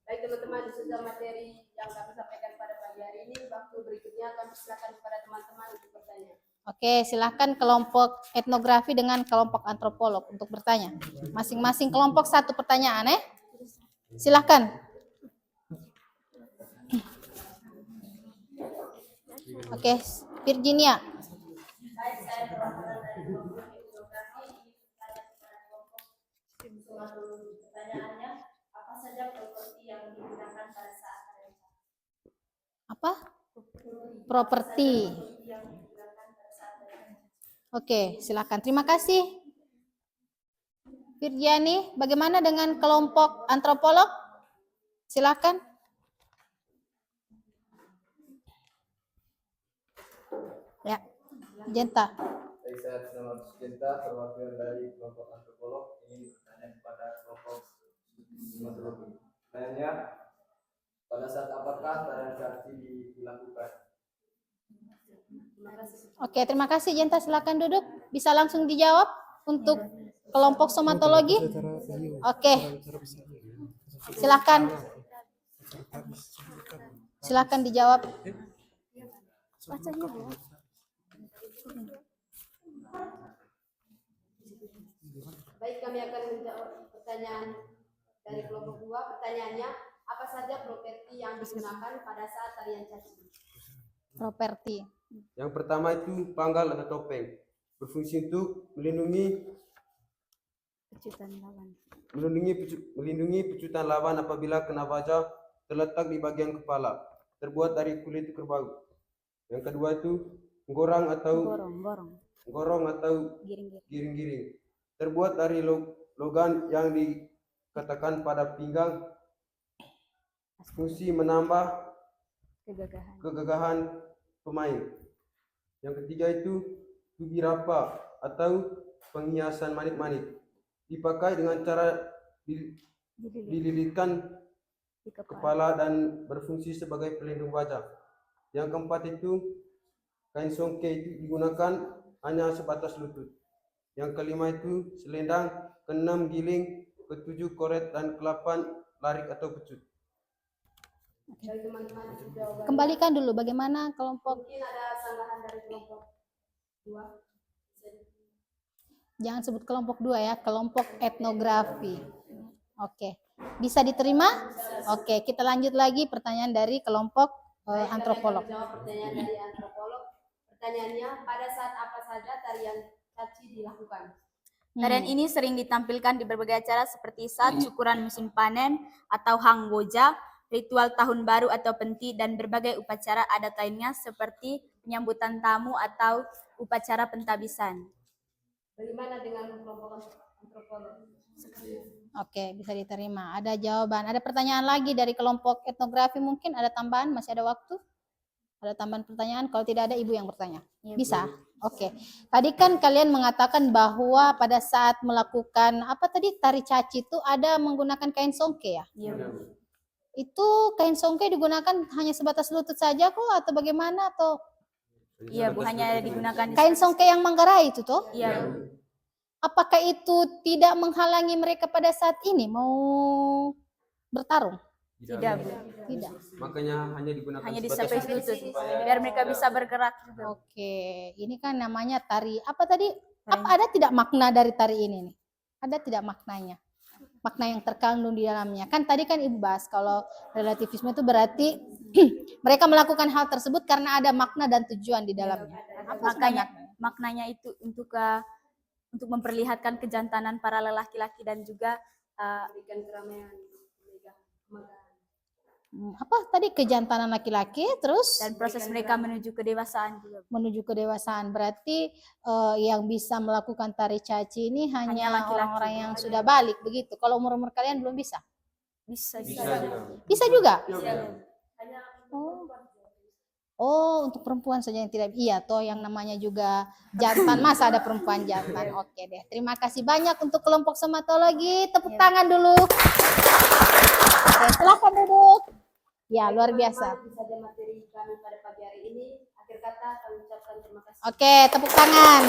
Baik teman-teman, itu saja materi yang kami sampaikan pada pagi hari ini. Waktu berikutnya kami silakan kepada teman-teman untuk bertanya. Oke, silahkan kelompok etnografi dengan kelompok antropolog untuk bertanya. Masing-masing kelompok 1 pertanyaan ya. Silahkan. Oke, Virginia. Baik, saya perwakilan dari kelompok etnografi ingin bertanya kepada kelompok somatologi. Pertanyaannya, apa saja properti yang digunakan pada saat tarian caci? Apa? Properti. Yang digunakan pada saat tarian caci. Oke, silakan. Terima kasih. Virgiani, bagaimana dengan kelompok antropolog? Silakan. Ya, Jenta. Baik, saya nama Sucinta, perwakilan dari kelompok antropolog, ingin bertanya kepada kelompok somatologi. Pertanyaannya, pada saat apakah tarian caci dilakukan? Oke, terima kasih Jenta. Silakan duduk. Bisa langsung dijawab untuk kelompok somatologi. Oke, silakan. Silakan dijawab. Baik, kami akan menjawab pertanyaan dari kelompok 2. Pertanyaannya, apa saja properti yang digunakan pada saat tarian caci? Properti. Yang pertama itu panggal atau topeng, berfungsi untuk melindungi pecutan lawan apabila kena baja terletak di bagian kepala, terbuat dari kulit kerbau. Yang kedua itu gorong atau giring-giring, terbuat dari logam yang dikatakan pada pinggang, fungsi menambah kegagahan pemain. Yang ketiga itu tubirapa atau penghiasan manik-manik, dipakai dengan cara dililitkan kepala dan berfungsi sebagai pelindung wajah. Yang keempat itu kain songke itu digunakan hanya sebatas lutut. Yang kelima itu selendang, keenam giling, ketujuh koret, dan kelapan larik atau pecut. Dari teman-teman jawaban. Kembalikan dulu bagaimana kelompok. Mungkin ada sanggahan dari kelompok 2. Jangan sebut kelompok 2 ya, kelompok etnografi. Oke, bisa diterima? Oke, kita lanjut lagi pertanyaan dari kelompok antropolog. Jawab pertanyaan dari antropolog. Pertanyaannya, pada saat apa saja tarian caci dilakukan? Tarian ini sering ditampilkan di berbagai acara seperti saat syukuran musim panen atau hangboja, ritual tahun baru atau penti, dan berbagai upacara adat lainnya seperti penyambutan tamu atau upacara pentabisan. Bagaimana dengan kelompok antropolog? Oke, bisa diterima. Ada jawaban. Ada pertanyaan lagi dari kelompok etnografi mungkin? Ada tambahan? Masih ada waktu? Ada tambahan pertanyaan? Kalau tidak ada, ibu yang bertanya. Bisa? Oke. Tadi kan kalian mengatakan bahwa pada saat melakukan apa tadi tari caci itu ada menggunakan kain songke ya? Iya. Itu kain songke digunakan hanya sebatas lutut saja kok atau bagaimana atau Iya, Bu, hanya digunakan di kain songke yang Manggarai itu toh? Iya, Bu. Apakah itu tidak menghalangi mereka pada saat ini mau bertarung? Tidak, Bu. Tidak. Makanya hanya digunakan Hanya sebatas disampai lutut biar mereka bisa bergerak juga. Oke, ini kan namanya tari. Apa tadi? Apa ada tidak makna dari tari ini nih? Ada tidak maknanya? Makna yang terkandung di dalamnya. Kan tadi kan Ibu bahas kalau relativisme itu berarti mereka melakukan hal tersebut karena ada makna dan tujuan di dalamnya. Apa Maknanya itu untuk memperlihatkan kejantanan para lelaki-laki dan juga Berikan keramaian, kemegahan. apa tadi kejantanan laki-laki terus dan proses mereka menuju kedewasaan juga. menuju kedewasaan. Berarti yang bisa melakukan tari caci ini hanya laki-laki. orang-orang yang sudah balik begitu. Kalau umur-umur kalian belum bisa? Bisa. Bisa juga? Oh, untuk perempuan saja yang tidak. Iya, toh yang namanya juga jantan, masa ada perempuan jantan. Oke deh. Terima kasih banyak untuk kelompok somatologi. Tepuk tangan dulu. Oke, silakan duduk. Ya, luar biasa. Itu saja materi kami pada pagi hari ini. Akhir kata kami ucapkan terima kasih. Oke, tepuk tangan.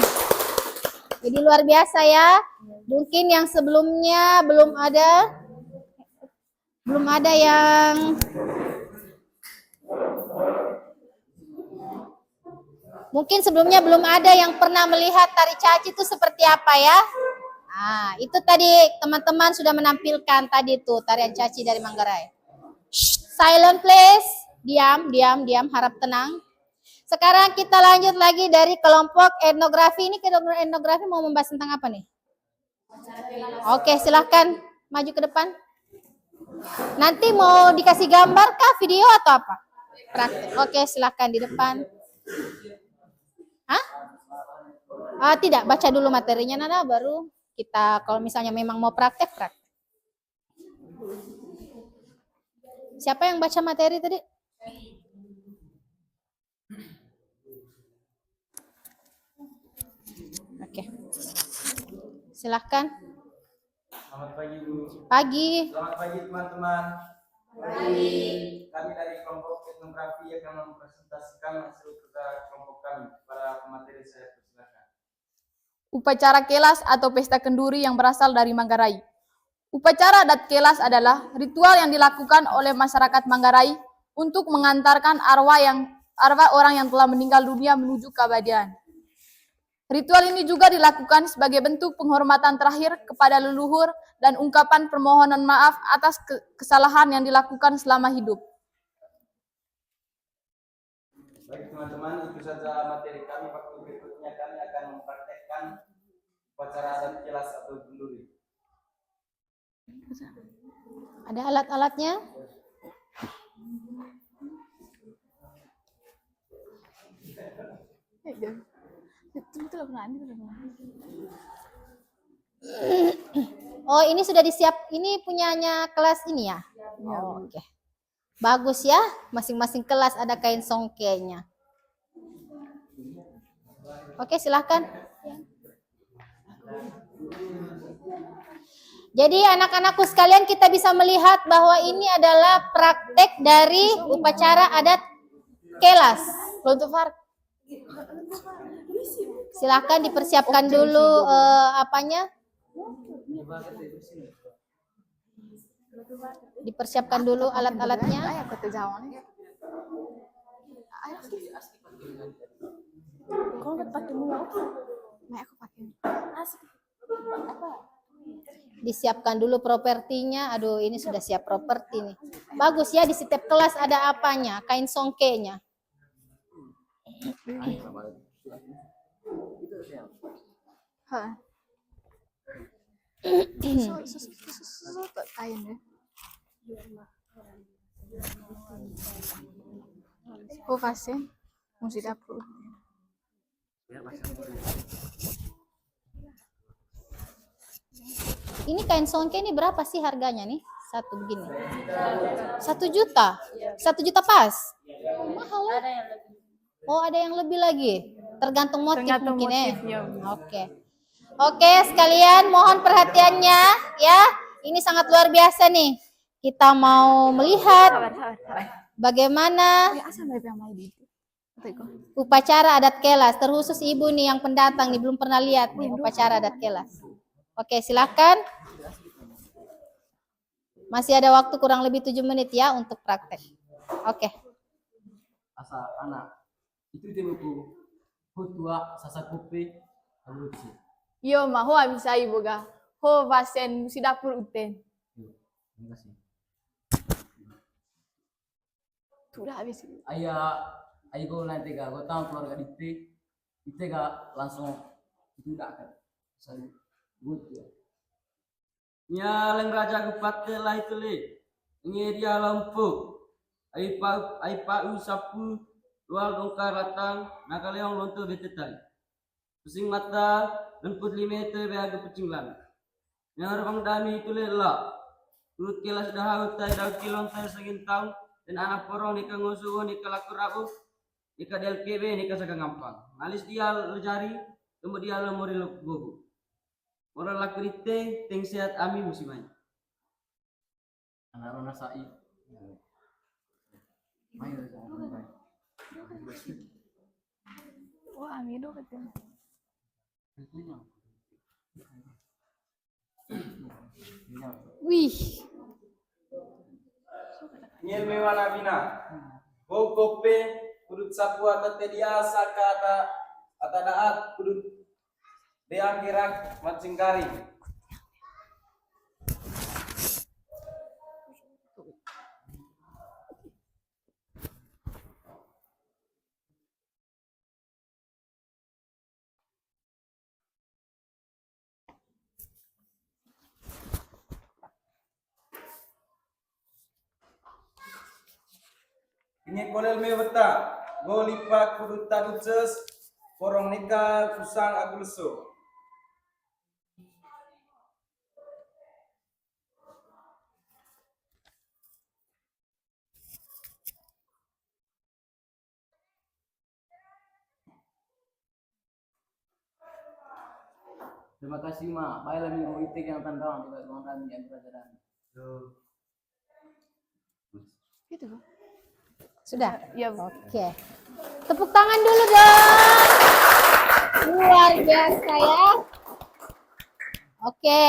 Jadi luar biasa ya. Mungkin yang sebelumnya belum ada yang mungkin sebelumnya belum ada yang pernah melihat tari caci itu seperti apa ya. Nah, itu tadi teman-teman sudah menampilkan tadi tuh tarian caci dari Manggarai. Silent please. Diam, harap tenang. Sekarang kita lanjut lagi dari kelompok etnografi. Ini etnografi mau membahas tentang apa nih? Oke, silahkan maju ke depan. Nanti mau dikasih gambar kah, video atau apa? Praktek. Oke, silahkan di depan. Hah? Tidak, baca dulu materinya Nana, baru kita kalau misalnya memang mau praktek. Siapa yang baca materi tadi? Oke. Silahkan. Selamat pagi, Bu. Pagi. Selamat pagi, teman-teman. Pagi. Kami dari kelompok etnografi akan mempresentasikan hasil kerja kelompok kami. Para pemateri saya persilakan. Upacara Kelas atau pesta kenduri yang berasal dari Manggarai. Upacara adat Kelas adalah ritual yang dilakukan oleh masyarakat Manggarai untuk mengantarkan arwah orang yang telah meninggal dunia menuju keabadian. Ritual ini juga dilakukan sebagai bentuk penghormatan terakhir kepada leluhur dan ungkapan permohonan maaf atas kesalahan yang dilakukan selama hidup. Baik teman-teman, itu saja materi kami. Waktu berikutnya kami akan mempraktekkan upacara adat Kelas atau kenduri. Ada alat-alatnya? Oh, ini sudah disiap. Ini punyanya kelas ini ya? Oh, oke. Bagus ya. Masing-masing kelas ada kain songkenya. Oke, silahkan. Jadi anak-anakku sekalian, kita bisa melihat bahwa ini adalah praktek dari upacara adat Kelas. Silakan dipersiapkan dulu apanya. Dipersiapkan dulu alat-alatnya. Disiapkan dulu propertinya. Aduh, ini sudah siap properti nih. Bagus ya, di setiap kelas ada apanya, kain songkenya. Oh, pasien. Musik dapur. Ini kain songke ini berapa sih harganya nih? Satu begini. 1 juta. 1 juta pas. Mahal ya? Oh, ada yang lebih lagi. Tergantung motif mungkin ya. Oke, sekalian mohon perhatiannya ya. Ini sangat luar biasa nih. Kita mau melihat bagaimana upacara adat Kelas. Terkhusus ibu nih yang pendatang nih belum pernah lihat nih upacara adat Kelas. Oke, silakan. Masih ada waktu kurang lebih 7 menit ya untuk praktek. Oke. Asa anak itu dia buku hutua sasakupe aluci. Yo, mah hoa bisa ibu ga. Ho pasien musik dapur uten. Terima kasih. Sudah habis. Ayo nanti ga gue tahu keluarga itu ga langsung itu enggak kan. Saya good ya. Nyaleng raja kupate lah itu le. Ini dia lampu. Aipa usapu luar dongkar latang nakaleong lonto betetai. Pusing mata lemput limete beaga pecinglan. Yang orang dami itu le lah. Urut Kelas dah utai dah kilon tai segintang dan anak porong nikah ngosuo nikah lakur aku nikah del kebe nikah sagang gampang. Alis dia lejari kemudian lemori gogo. Orang lakurite teng sehat ami musimai. Anak orang sai. Mayo jangan. Wah, amido katanya. Wih. Nyel mewana bina. Go kope kudut sapu atau tedia saka ata daat kudut beang kirak mancingkari. Ini kolel me beta. Go lipat kudut tadut ses porong nikah kusang agulso. Terima kasih mak. Baiklah minggu itu yang tandang juga ruang kami yang pelajaran. Gitu. Sudah? Ya, Oke. Tepuk tangan dulu dong. Luar biasa ya. Oke.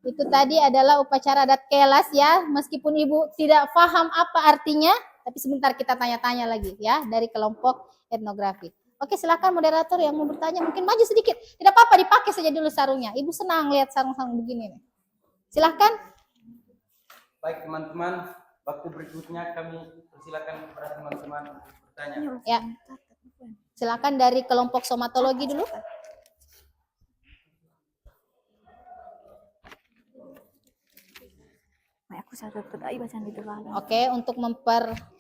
Itu tadi adalah upacara adat Kelas ya. Meskipun ibu tidak paham apa artinya, tapi sebentar kita tanya-tanya lagi ya dari kelompok etnografi. Oke, silakan moderator yang mau bertanya mungkin maju sedikit. Tidak apa-apa, dipakai saja dulu sarungnya. Ibu senang lihat sarung-sarung begini nih. Silakan. Baik teman-teman, waktu berikutnya kami persilakan kepada teman-teman untuk bertanya. Ya. Silakan dari kelompok somatologi dulu. Aku satu bacaan itu kan. Oke, untuk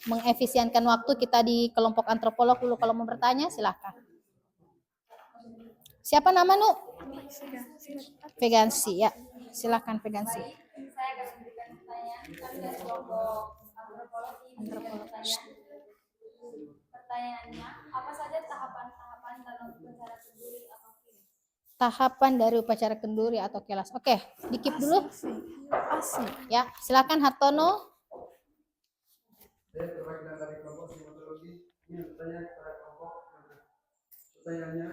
mengefisienkan waktu kita di kelompok antropolog dulu kalau mau bertanya silakan. Siapa nama Nu? Vegansi ya. Silakan Vegansi. Saya akan memberikan pertanyaan. Kami dari kelompok antropologi pertanyaannya, apa saja tahapan-tahapan dalam upacara kenduri atau kilas? Tahapan dari upacara kenduri atau kelas. Oke, dikip dulu. Ya, silakan Hartono. Saya perwakilan dari kelompok psikologi ini bertanya kepada kelompok Pertanyaannya,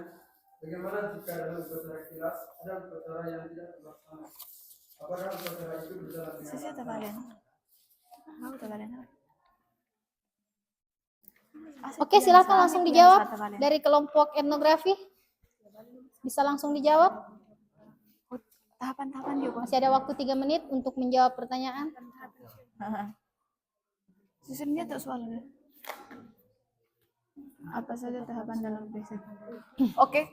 bagaimana jika dalam upacara kilas ada upacara yang tidak terlaksana? Apakah upacara itu berjalan dengan lancar? Oke, silakan langsung dijawab dari kelompok etnografi. Bisa langsung dijawab. Tahapan-tahapan juga. Masih ada waktu 3 menit untuk menjawab pertanyaan. Susunnya tak soalnya. Apa saja tahapan dalam riset? Oke.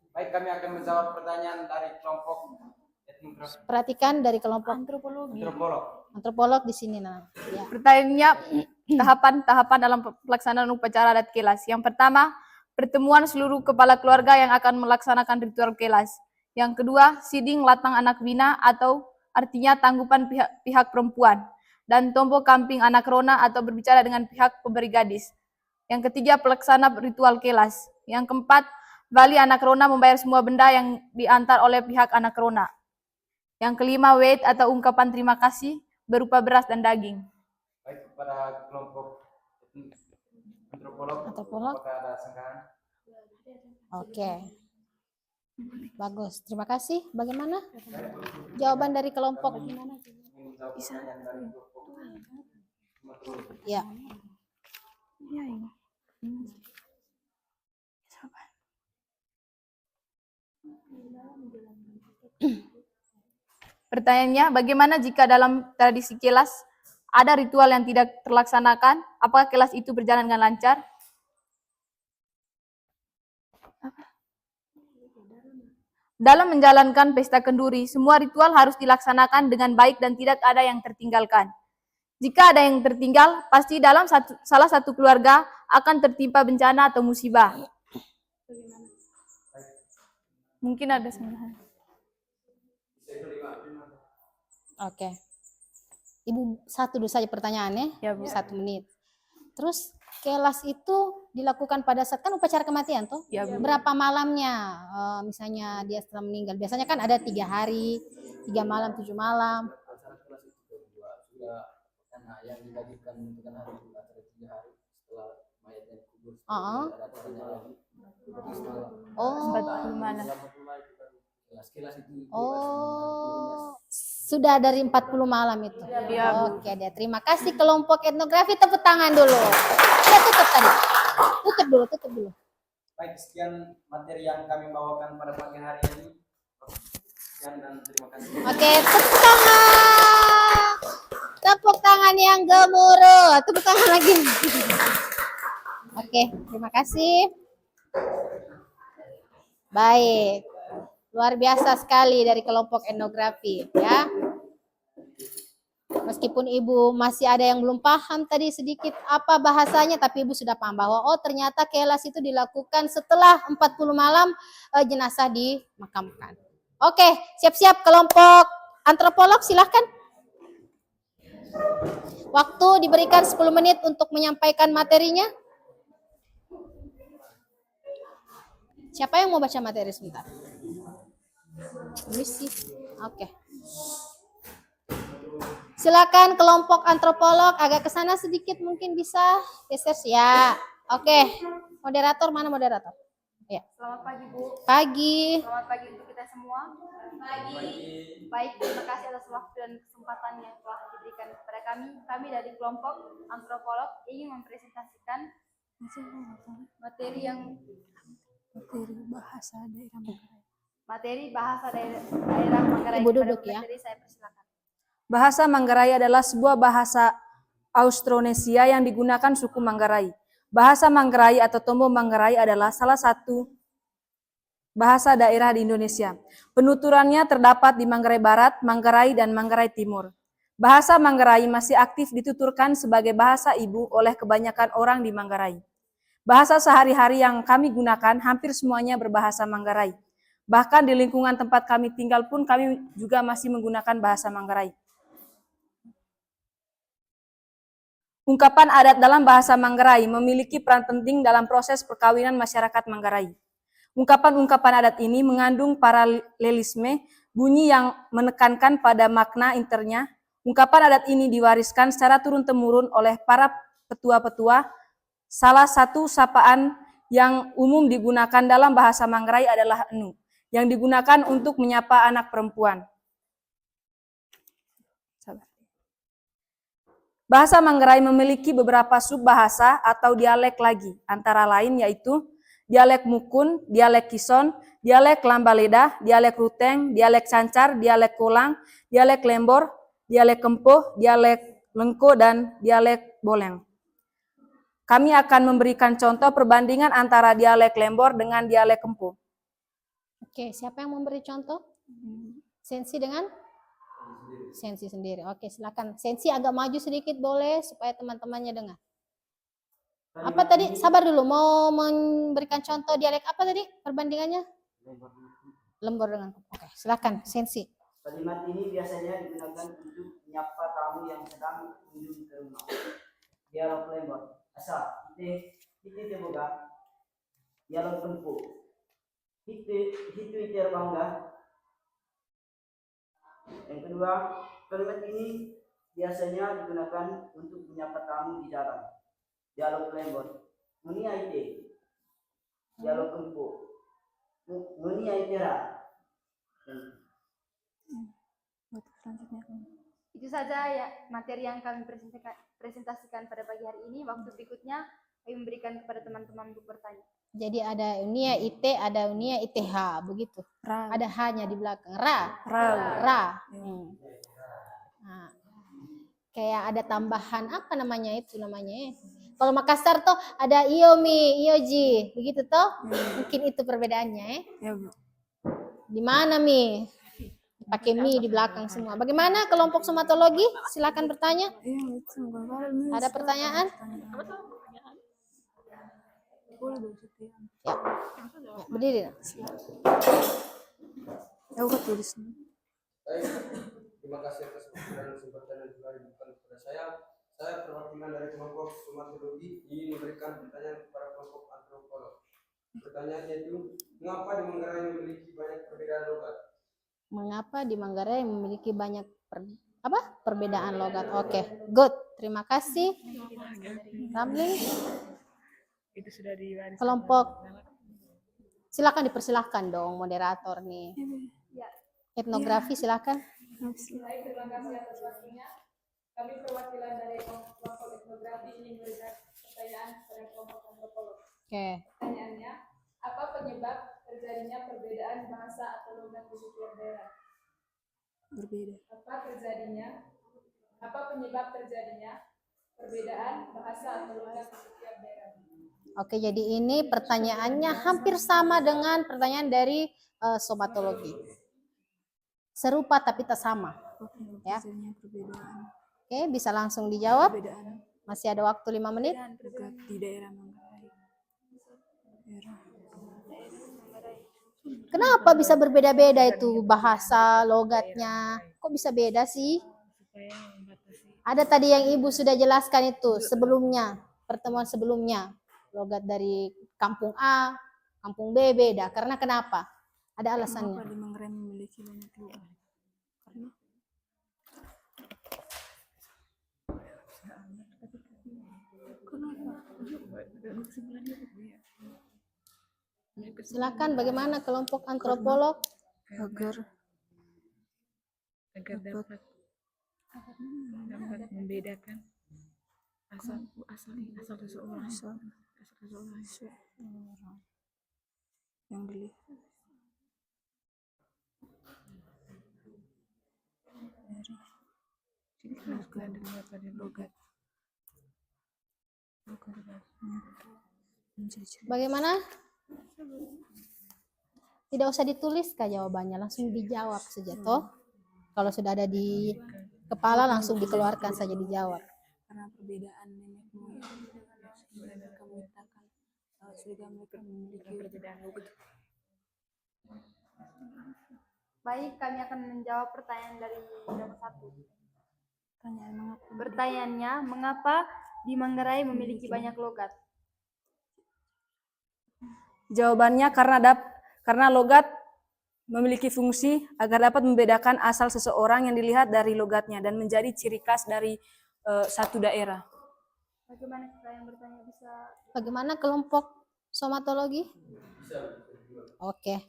Baik, kami akan menjawab pertanyaan dari kelompok etnografi Perhatikan dari kelompok Antropologi. antropolog di sini. Nah, ya. Pertanyaannya, tahapan-tahapan dalam pelaksanaan upacara adat kelas. Yang pertama, pertemuan seluruh kepala keluarga yang akan melaksanakan ritual kelas. Yang kedua, siding latang anak bina atau artinya tanggupan pihak perempuan. Dan tombo kamping anak rona atau berbicara dengan pihak pemberi gadis. Yang ketiga, pelaksana ritual kelas. Yang keempat, bali anak rona membayar semua benda yang diantar oleh pihak anak rona. Yang kelima, wait atau ungkapan terima kasih berupa beras dan daging. Baik, kepada kelompok antropolog, apakah ada sanggahan? Oke. Bagus. Terima kasih. Bagaimana? Jawaban dari kelompok Ingin menjawab pertanyaan dari kelompok ya. Pertanyaannya, bagaimana jika dalam tradisi kelas ada ritual yang tidak terlaksanakan? Apakah kelas itu berjalan dengan lancar? Dalam menjalankan pesta kenduri, semua ritual harus dilaksanakan dengan baik dan tidak ada yang tertinggalkan. Jika ada yang tertinggal, pasti dalam salah satu keluarga akan tertimpa bencana atau musibah. Mungkin ada sanggahan. Oke. Ibu, satu dulu saja pertanyaannya. Ya, Bu. 1 menit. Terus kelas itu dilakukan pada saat kan upacara kematian tuh? Ya, Bu. Berapa malamnya? Misalnya dia setelah meninggal. Biasanya kan ada 3 hari, 3 malam, 7 malam. Acara kelas itu sudah karena yang dibagikan itu kan hari itu acara 3 hari setelah mayatnya dikubur. Ada acaranya lagi. Oh. 40 malam. Kelas itu. Oh, sudah dari 40 malam itu. Iya, Bu. Oke deh, terima kasih kelompok etnografi, tepuk tangan dulu. Udah tutup tadi. Tutup dulu. Baik, sekian materi yang kami bawakan pada pagi hari ini. Sekian dan terima kasih. Oke, tepuk tangan. Tepuk tangan yang gemuruh. Tepuk tangan lagi. Oke, terima kasih. Baik. Luar biasa sekali dari kelompok etnografi, ya. Meskipun Ibu masih ada yang belum paham tadi sedikit apa bahasanya, tapi Ibu sudah paham bahwa oh ternyata kelas itu dilakukan setelah 40 malam jenazah dimakamkan. Oke, siap-siap kelompok antropolog, silahkan. Waktu diberikan 10 menit untuk menyampaikan materinya. Siapa yang mau baca materi sebentar? Misi. Oke. Silakan kelompok antropolog agak ke sana sedikit mungkin bisa geser ya. Oke. Moderator mana moderator? Ya. Selamat pagi, Bu. Pagi. Selamat pagi untuk kita semua. Pagi. Baik, terima kasih atas waktu dan kesempatan yang telah diberikan kepada kami. Kami dari kelompok antropolog ingin mempresentasikan materi bahasa daerah Manggarai. Ibu duduk ya. Materi saya persilakan. Bahasa Manggarai adalah sebuah bahasa Austronesia yang digunakan suku Manggarai. Bahasa Manggarai atau Tombo Manggarai adalah salah satu bahasa daerah di Indonesia. Penuturannya terdapat di Manggarai Barat, Manggarai, dan Manggarai Timur. Bahasa Manggarai masih aktif dituturkan sebagai bahasa ibu oleh kebanyakan orang di Manggarai. Bahasa sehari-hari yang kami gunakan hampir semuanya berbahasa Manggarai. Bahkan di lingkungan tempat kami tinggal pun kami juga masih menggunakan bahasa Manggarai. Ungkapan adat dalam bahasa Manggarai memiliki peran penting dalam proses perkawinan masyarakat Manggarai. Ungkapan-ungkapan adat ini mengandung paralelisme, bunyi yang menekankan pada makna internya. Ungkapan adat ini diwariskan secara turun-temurun oleh para petua-petua. Salah satu sapaan yang umum digunakan dalam bahasa Manggarai adalah enu, yang digunakan untuk menyapa anak perempuan. Bahasa Manggarai memiliki beberapa subbahasa atau dialek lagi, antara lain yaitu dialek Mukun, dialek Kison, dialek Lambaleda, dialek Ruteng, dialek Sancar, dialek Kolang, dialek Lembor, dialek Kempuh, dialek Lengko, dan dialek Boleng. Kami akan memberikan contoh perbandingan antara dialek Lembor dengan dialek Kempuh. Oke, siapa yang memberi contoh? Sensi dengan? Sensi sendiri. Oke, silakan. Sensi agak maju sedikit boleh supaya teman-temannya dengar. Apa tadi? Sabar dulu. Mau memberikan contoh dialek apa tadi? Perbandingannya? Lembor dengan Kempuh. Oke, silakan. Sensi. Kalimat ini biasanya digunakan untuk menyapa tamu yang sedang kunjung ke rumah. Dialog Lembor. Asa, ite boga. Dialog Kempuh. Hitu bangga. Yang kedua, kalimat ini biasanya digunakan untuk menyapa tamu di jalan. Dialog Lembor. Munia ite. Dialog Kempuh. Munia itera. Itu saja ya materi yang kami presentasikan pada pagi hari ini. Waktu berikutnya kami memberikan kepada teman-teman untuk bertanya. Jadi ada unia ite, ada unia ITH, begitu. Ada H-nya di belakang. Ra. Nah, kayak ada tambahan apa namanya itu namanya? Kalau Makassar tuh ada Iomi, Ioji, begitu toh? Mungkin itu perbedaannya ya. Di mana Mi? Pakai mi di belakang semua. Bagaimana kelompok somatologi? Silakan bertanya. Ada pertanyaan? Ya. Berdiri. Terima kasih atas kesempatan yang telah diberikan kepada saya. Saya perwakilan dari kelompok somatologi ingin memberikan pertanyaan kepada kelompok antropolog. Pertanyaannya itu, mengapa di Manggarai memiliki banyak perbedaan logat? Mengapa di Manggarai memiliki banyak perbedaan logat? Oke, good. Terima kasih. Ramli. Itu sudah diwariskan. Kelompok. Silakan dipersilahkan dong moderator nih. Etnografi silakan. Baik, terima kasih atas waktunya. Kami perwakilan dari kelompok etnografi ingin memberikan pertanyaan kepada kelompok antropolog. Oke. Pertanyaannya, apa penyebab terjadinya perbedaan bahasa atau logat di setiap daerah? Berbeda. Apa penyebab terjadinya perbedaan bahasa atau logat di setiap daerah? Oke, jadi ini pertanyaannya hampir sama dengan pertanyaan dari somatologi. Serupa tapi tak sama. Ya. Oke, bisa langsung dijawab. Masih ada waktu 5 menit. Di daerah Manggarai. Kenapa bisa berbeda-beda itu bahasa logatnya? Kok bisa beda sih? Ada tadi yang Ibu sudah jelaskan itu sebelumnya, pertemuan sebelumnya. Logat dari kampung A, kampung B beda. Karena kenapa? Ada alasannya. Kenapa di Manggarai memiliki banyak logat? Silakan bagaimana kelompok antropolog? Agar dapat membedakan asal seseorang yang dilihat dari logat. Bagaimana? Tidak usah ditulis kah jawabannya, langsung dijawab saja toh. Kalau sudah ada di kepala langsung dikeluarkan saja dijawab. Karena perbedaan nenek moyang mereka menyatakan sehingga mereka memiliki perbedaan logat. Baik, kami akan menjawab pertanyaan dari nomor 1. Pertanyaannya, mengapa di Manggarai memiliki banyak logat? Jawabannya karena logat memiliki fungsi agar dapat membedakan asal seseorang yang dilihat dari logatnya dan menjadi ciri khas dari satu daerah. Bagaimana kita yang bertanya bisa? Bagaimana kelompok somatologi? Oke.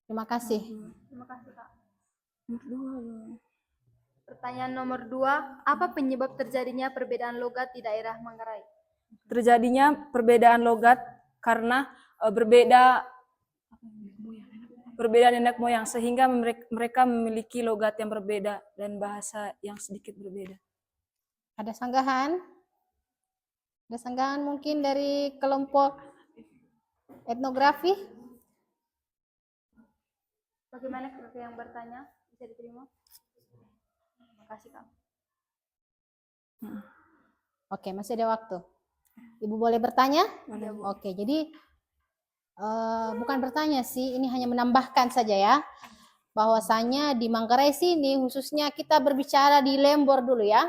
Terima kasih. Terima kasih, Kak. Pertanyaan nomor 2, apa penyebab terjadinya perbedaan logat di daerah Manggarai? Terjadinya perbedaan logat karena perbedaan nenek moyang sehingga mereka memiliki logat yang berbeda dan bahasa yang sedikit berbeda. Ada sanggahan? Ada sanggahan mungkin dari kelompok etnografi? Bagaimana Kakak yang bertanya? Bisa diterima? Terima kasih, Kak. Oke, masih ada waktu. Ibu boleh bertanya? Oke, jadi bukan bertanya sih, ini hanya menambahkan saja ya. Bahwasanya di Manggarai sini khususnya kita berbicara di Lembor dulu ya.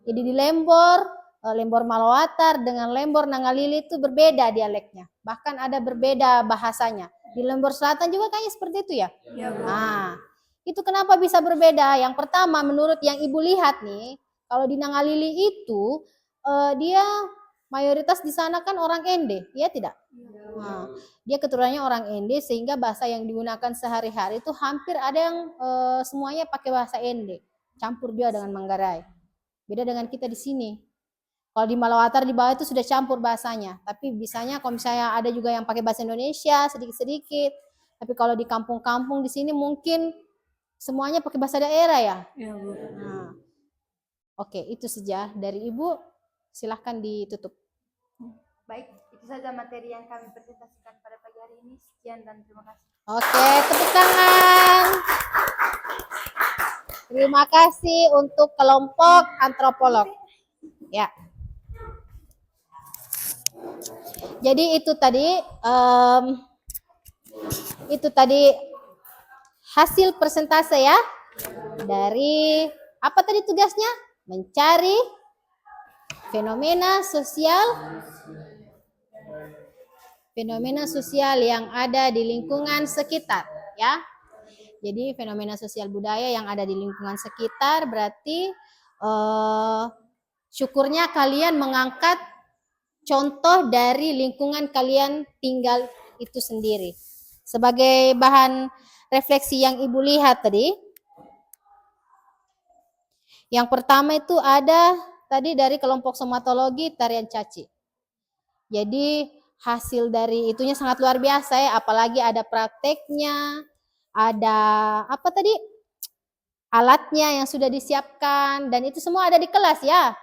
Jadi di Lembor, Lembor Malawatar dengan Lembor Nangalili itu berbeda dialeknya. Bahkan ada berbeda bahasanya. Di Lembor Selatan juga kayaknya seperti itu ya? Nah, itu kenapa bisa berbeda? Yang pertama menurut yang Ibu lihat nih, kalau di Nangalili itu dia mayoritas di sana kan orang Ende, ya tidak? Nah, dia keturunannya orang Ende sehingga bahasa yang digunakan sehari-hari itu hampir ada yang semuanya pakai bahasa Ende, campur juga dengan Manggarai. Beda dengan kita di sini. Kalau di Malawatar di bawah itu sudah campur bahasanya, tapi bisanya kalau misalnya ada juga yang pakai bahasa Indonesia sedikit-sedikit. Tapi kalau di kampung-kampung di sini mungkin semuanya pakai bahasa daerah ya. Ya, Bu. Nah, oke, itu saja dari Ibu. Silahkan ditutup. Baik, itu saja materi yang kami presentasikan pada pagi hari ini. Sekian dan terima kasih. Oke, tepuk tangan. Terima kasih untuk kelompok antropolog. Ya. Jadi itu tadi hasil persentase ya dari apa tadi tugasnya? Mencari fenomena sosial yang ada di lingkungan sekitar ya. Jadi fenomena sosial budaya yang ada di lingkungan sekitar berarti syukurnya kalian mengangkat contoh dari lingkungan kalian tinggal itu sendiri. Sebagai bahan refleksi yang Ibu lihat tadi, yang pertama itu ada tadi dari kelompok somatologi tarian caci. Jadi hasil dari itunya sangat luar biasa ya, apalagi ada prakteknya, ada apa tadi? Alatnya yang sudah disiapkan dan itu semua ada di kelas ya.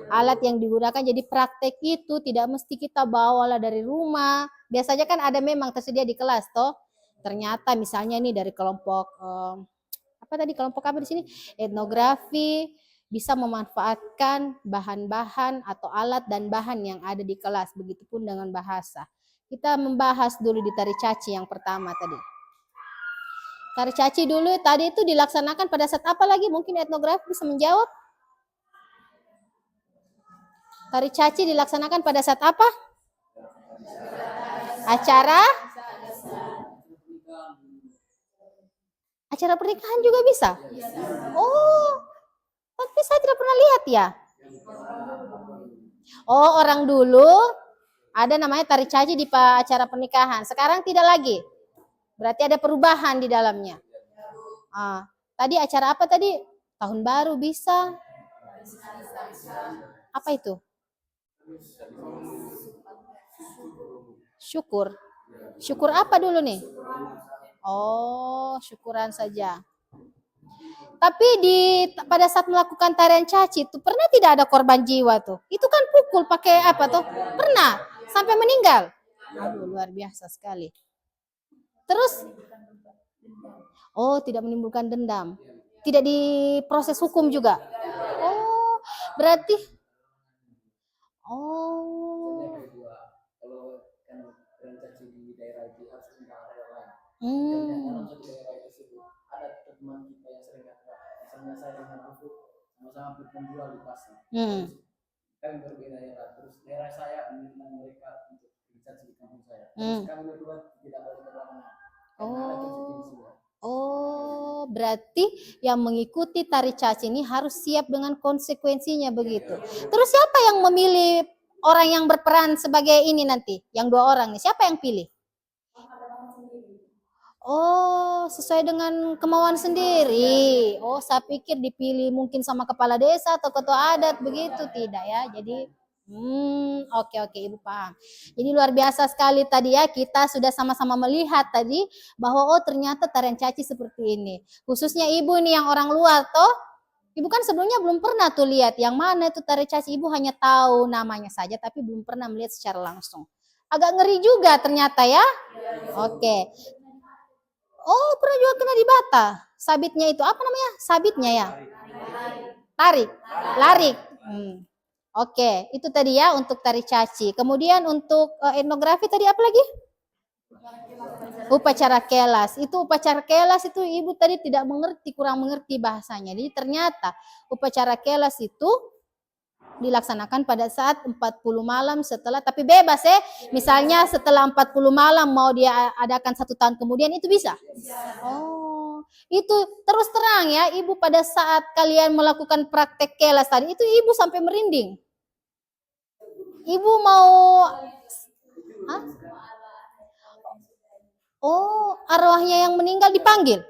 Alat yang digunakan jadi praktek itu tidak mesti kita bawalah dari rumah. Biasanya kan ada memang tersedia di kelas toh. Ternyata misalnya ini dari kelompok kelompok apa di sini? Etnografi bisa memanfaatkan bahan-bahan atau alat dan bahan yang ada di kelas. Begitupun dengan bahasa. Kita membahas dulu di tari caci yang pertama tadi. Tari caci dulu tadi itu dilaksanakan pada saat apa lagi? Mungkin etnografi bisa menjawab. Tari caci dilaksanakan pada saat apa? Acara pernikahan juga bisa? Oh, tapi saya tidak pernah lihat ya. Oh, orang dulu ada namanya tari caci di acara pernikahan. Sekarang tidak lagi. Berarti ada perubahan di dalamnya. Tadi acara apa tadi? Tahun baru bisa. Apa itu? Syukur. Syukur apa dulu nih? Oh, syukuran saja. Tapi pada saat melakukan tarian caci itu pernah tidak ada korban jiwa tuh? Itu kan pukul pakai apa tuh? Pernah sampai meninggal. Aduh, luar biasa sekali. Terus tidak menimbulkan dendam. Tidak diproses hukum juga. Oh, berarti Kalau kan transaksi di daerah itu harus undang daerah lain. Dan dalam satu daerah tersebut ada teman kita yang sering kata, misalnya saya dengan aku sama-sama berpenjual di pasar. Kami berbeda daerah, terus daerah saya meminta mereka untuk transaksi di kampung saya. Terus kami berdua tidak boleh berlawanan. Karena ada konsekuensinya. Oh, berarti yang mengikuti tari caci ini harus siap dengan konsekuensinya begitu. Terus siapa yang memilih orang yang berperan sebagai ini nanti? Yang 2 orang nih, siapa yang pilih? Oh, sesuai dengan kemauan sendiri. Oh, saya pikir dipilih mungkin sama kepala desa atau ketua adat, begitu. Tidak ya. Jadi, oke, Ibu paham. Jadi luar biasa sekali tadi ya, kita sudah sama-sama melihat tadi bahwa oh ternyata tarian caci seperti ini. Khususnya Ibu nih yang orang luar toh. Ibu kan sebelumnya belum pernah tuh lihat yang mana itu tari caci. Ibu hanya tahu namanya saja tapi belum pernah melihat secara langsung. Agak ngeri juga ternyata ya. Oke. Oh, pernah juga kena di Bata. Sabitnya itu apa namanya? Sabitnya ya? Tarik. Larik. Oke, itu tadi ya untuk tari caci. Kemudian untuk etnografi tadi apa lagi? Upacara kelas. Itu upacara kelas itu Ibu tadi tidak mengerti, kurang mengerti bahasanya. Jadi ternyata upacara kelas itu dilaksanakan pada saat 40 malam setelah, tapi bebas ya. Misalnya setelah 40 malam mau dia adakan 1 tahun kemudian itu bisa? Oh, itu terus terang ya Ibu pada saat kalian melakukan praktek kelas tadi itu Ibu sampai merinding. Ibu mau, hah? Oh, arwahnya yang meninggal dipanggil?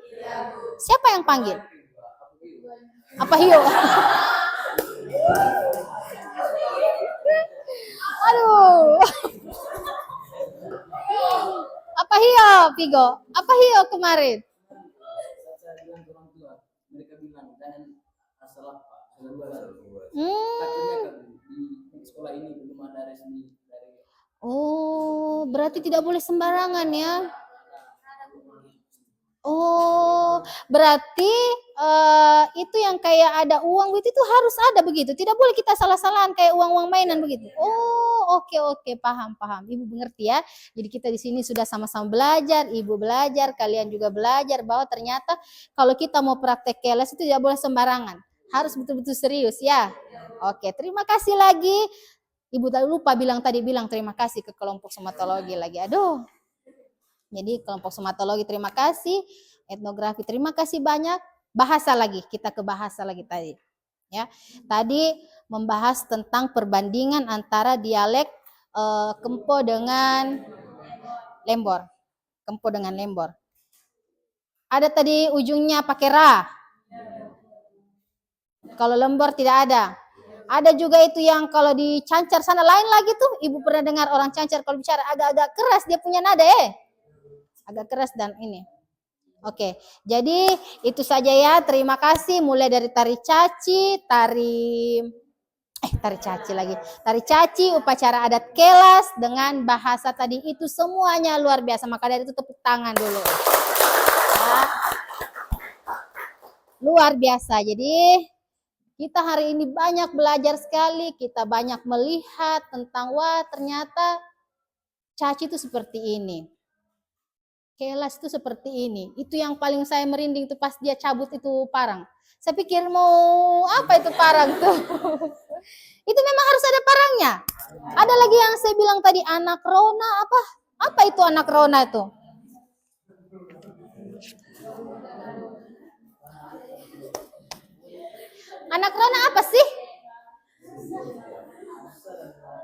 Siapa yang panggil? Apa hiyo? Aduh. Apa hiyo, Pigo? Apa hiyo kemarin? Saya bilang ke orang tua, mereka bilang jangan asal apa, asal buat. Di sekolah ini belum ada resmi dari. Oh, berarti tidak boleh sembarangan ya? Oh, berarti itu yang kayak ada uang begitu itu harus ada begitu. Tidak boleh kita salah-salahan kayak uang-uang mainan begitu. Oh, oke, paham. Ibu mengerti ya. Jadi kita di sini sudah sama-sama belajar, Ibu belajar, kalian juga belajar bahwa ternyata kalau kita mau praktek kelas itu tidak boleh sembarangan. Harus betul-betul serius ya. Oke, terima kasih lagi. Ibu lupa bilang terima kasih ke kelompok somatologi lagi. Aduh. Jadi kelompok somatologi terima kasih, etnografi terima kasih banyak, bahasa lagi, kita ke bahasa lagi tadi. Ya, tadi membahas tentang perbandingan antara dialek Kempo dengan Lembor. Ada tadi ujungnya pakai ra. Kalau Lembor tidak ada. Ada juga itu yang kalau di Cancar sana lain lagi tuh, Ibu pernah dengar orang Cancar kalau bicara agak-agak keras dia punya nada agak keras dan ini. Oke, jadi itu saja ya. Terima kasih mulai dari tari caci, tari caci, upacara adat kelas dengan bahasa tadi itu semuanya luar biasa. Maka dari itu tepuk tangan dulu. Ya. Luar biasa. Jadi kita hari ini banyak belajar sekali, kita banyak melihat tentang wah ternyata caci itu seperti ini. Kelas itu seperti ini. Itu yang paling saya merinding tuh pas dia cabut itu parang. Saya pikir mau apa itu parang tuh. Itu memang harus ada parangnya. Ada lagi yang saya bilang tadi anak rona apa? Apa itu anak rona itu? Anak rona apa sih?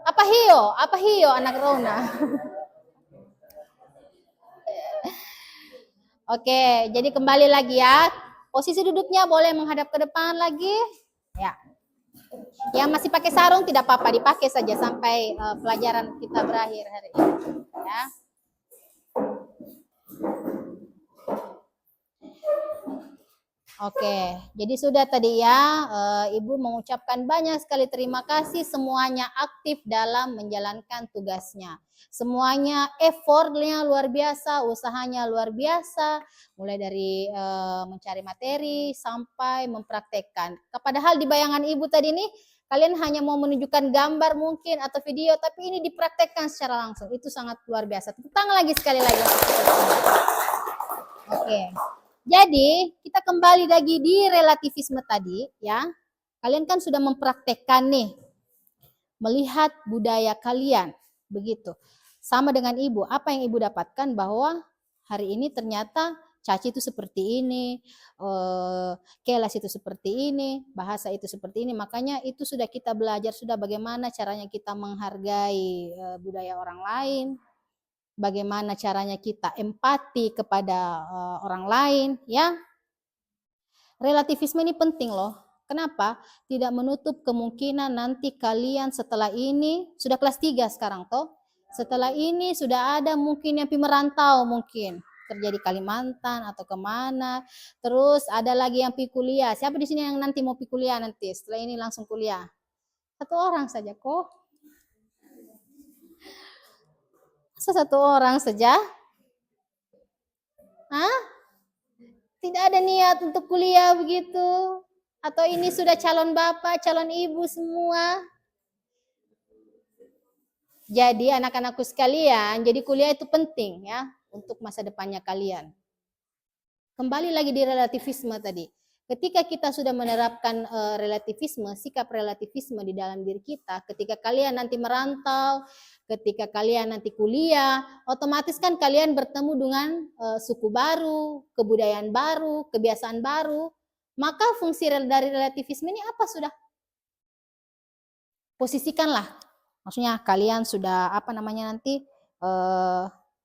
Apa hiyo anak rona? Oke, jadi kembali lagi ya. Posisi duduknya boleh menghadap ke depan lagi. Ya. Yang masih pakai sarung tidak apa-apa, dipakai saja sampai pelajaran kita berakhir hari ini. Ya. Oke, jadi sudah tadi ya, Ibu mengucapkan banyak sekali terima kasih semuanya aktif dalam menjalankan tugasnya. Semuanya effortnya luar biasa, usahanya luar biasa, mulai dari mencari materi sampai mempraktekkan. Padahal di bayangan Ibu tadi nih, kalian hanya mau menunjukkan gambar mungkin atau video, tapi ini dipraktekkan secara langsung. Itu sangat luar biasa. Tepuk tangan lagi sekali lagi. Oke. Jadi kita kembali lagi di relativisme tadi ya. Kalian kan sudah mempraktekkan nih. Melihat budaya kalian. Begitu. Sama dengan Ibu. Apa yang Ibu dapatkan bahwa hari ini ternyata Caci itu seperti ini, kelas itu seperti ini, bahasa itu seperti ini. Makanya itu sudah kita belajar sudah bagaimana caranya kita menghargai budaya orang lain, bagaimana caranya kita empati kepada orang lain, ya. Relativisme ini penting loh. Kenapa? Tidak menutup kemungkinan nanti kalian setelah ini, sudah kelas 3 sekarang toh, setelah ini sudah ada mungkin yang merantau mungkin. Kerja di Kalimantan atau kemana. Terus ada lagi yang pergi kuliah. Siapa di sini yang nanti mau pergi kuliah nanti? Setelah ini langsung kuliah. 1 orang saja kok. Masa 1 orang saja? Hah? Tidak ada niat untuk kuliah begitu? Atau ini sudah calon bapak, calon ibu semua? Jadi anak-anakku sekalian, jadi kuliah itu penting ya untuk masa depannya kalian. Kembali lagi di relativisme tadi. Ketika kita sudah menerapkan relativisme, sikap relativisme di dalam diri kita, ketika kalian nanti merantau, ketika kalian nanti kuliah, otomatis kan kalian bertemu dengan suku baru, kebudayaan baru, kebiasaan baru. Maka fungsi dari relativisme ini apa sudah? Posisikanlah. Maksudnya kalian sudah nanti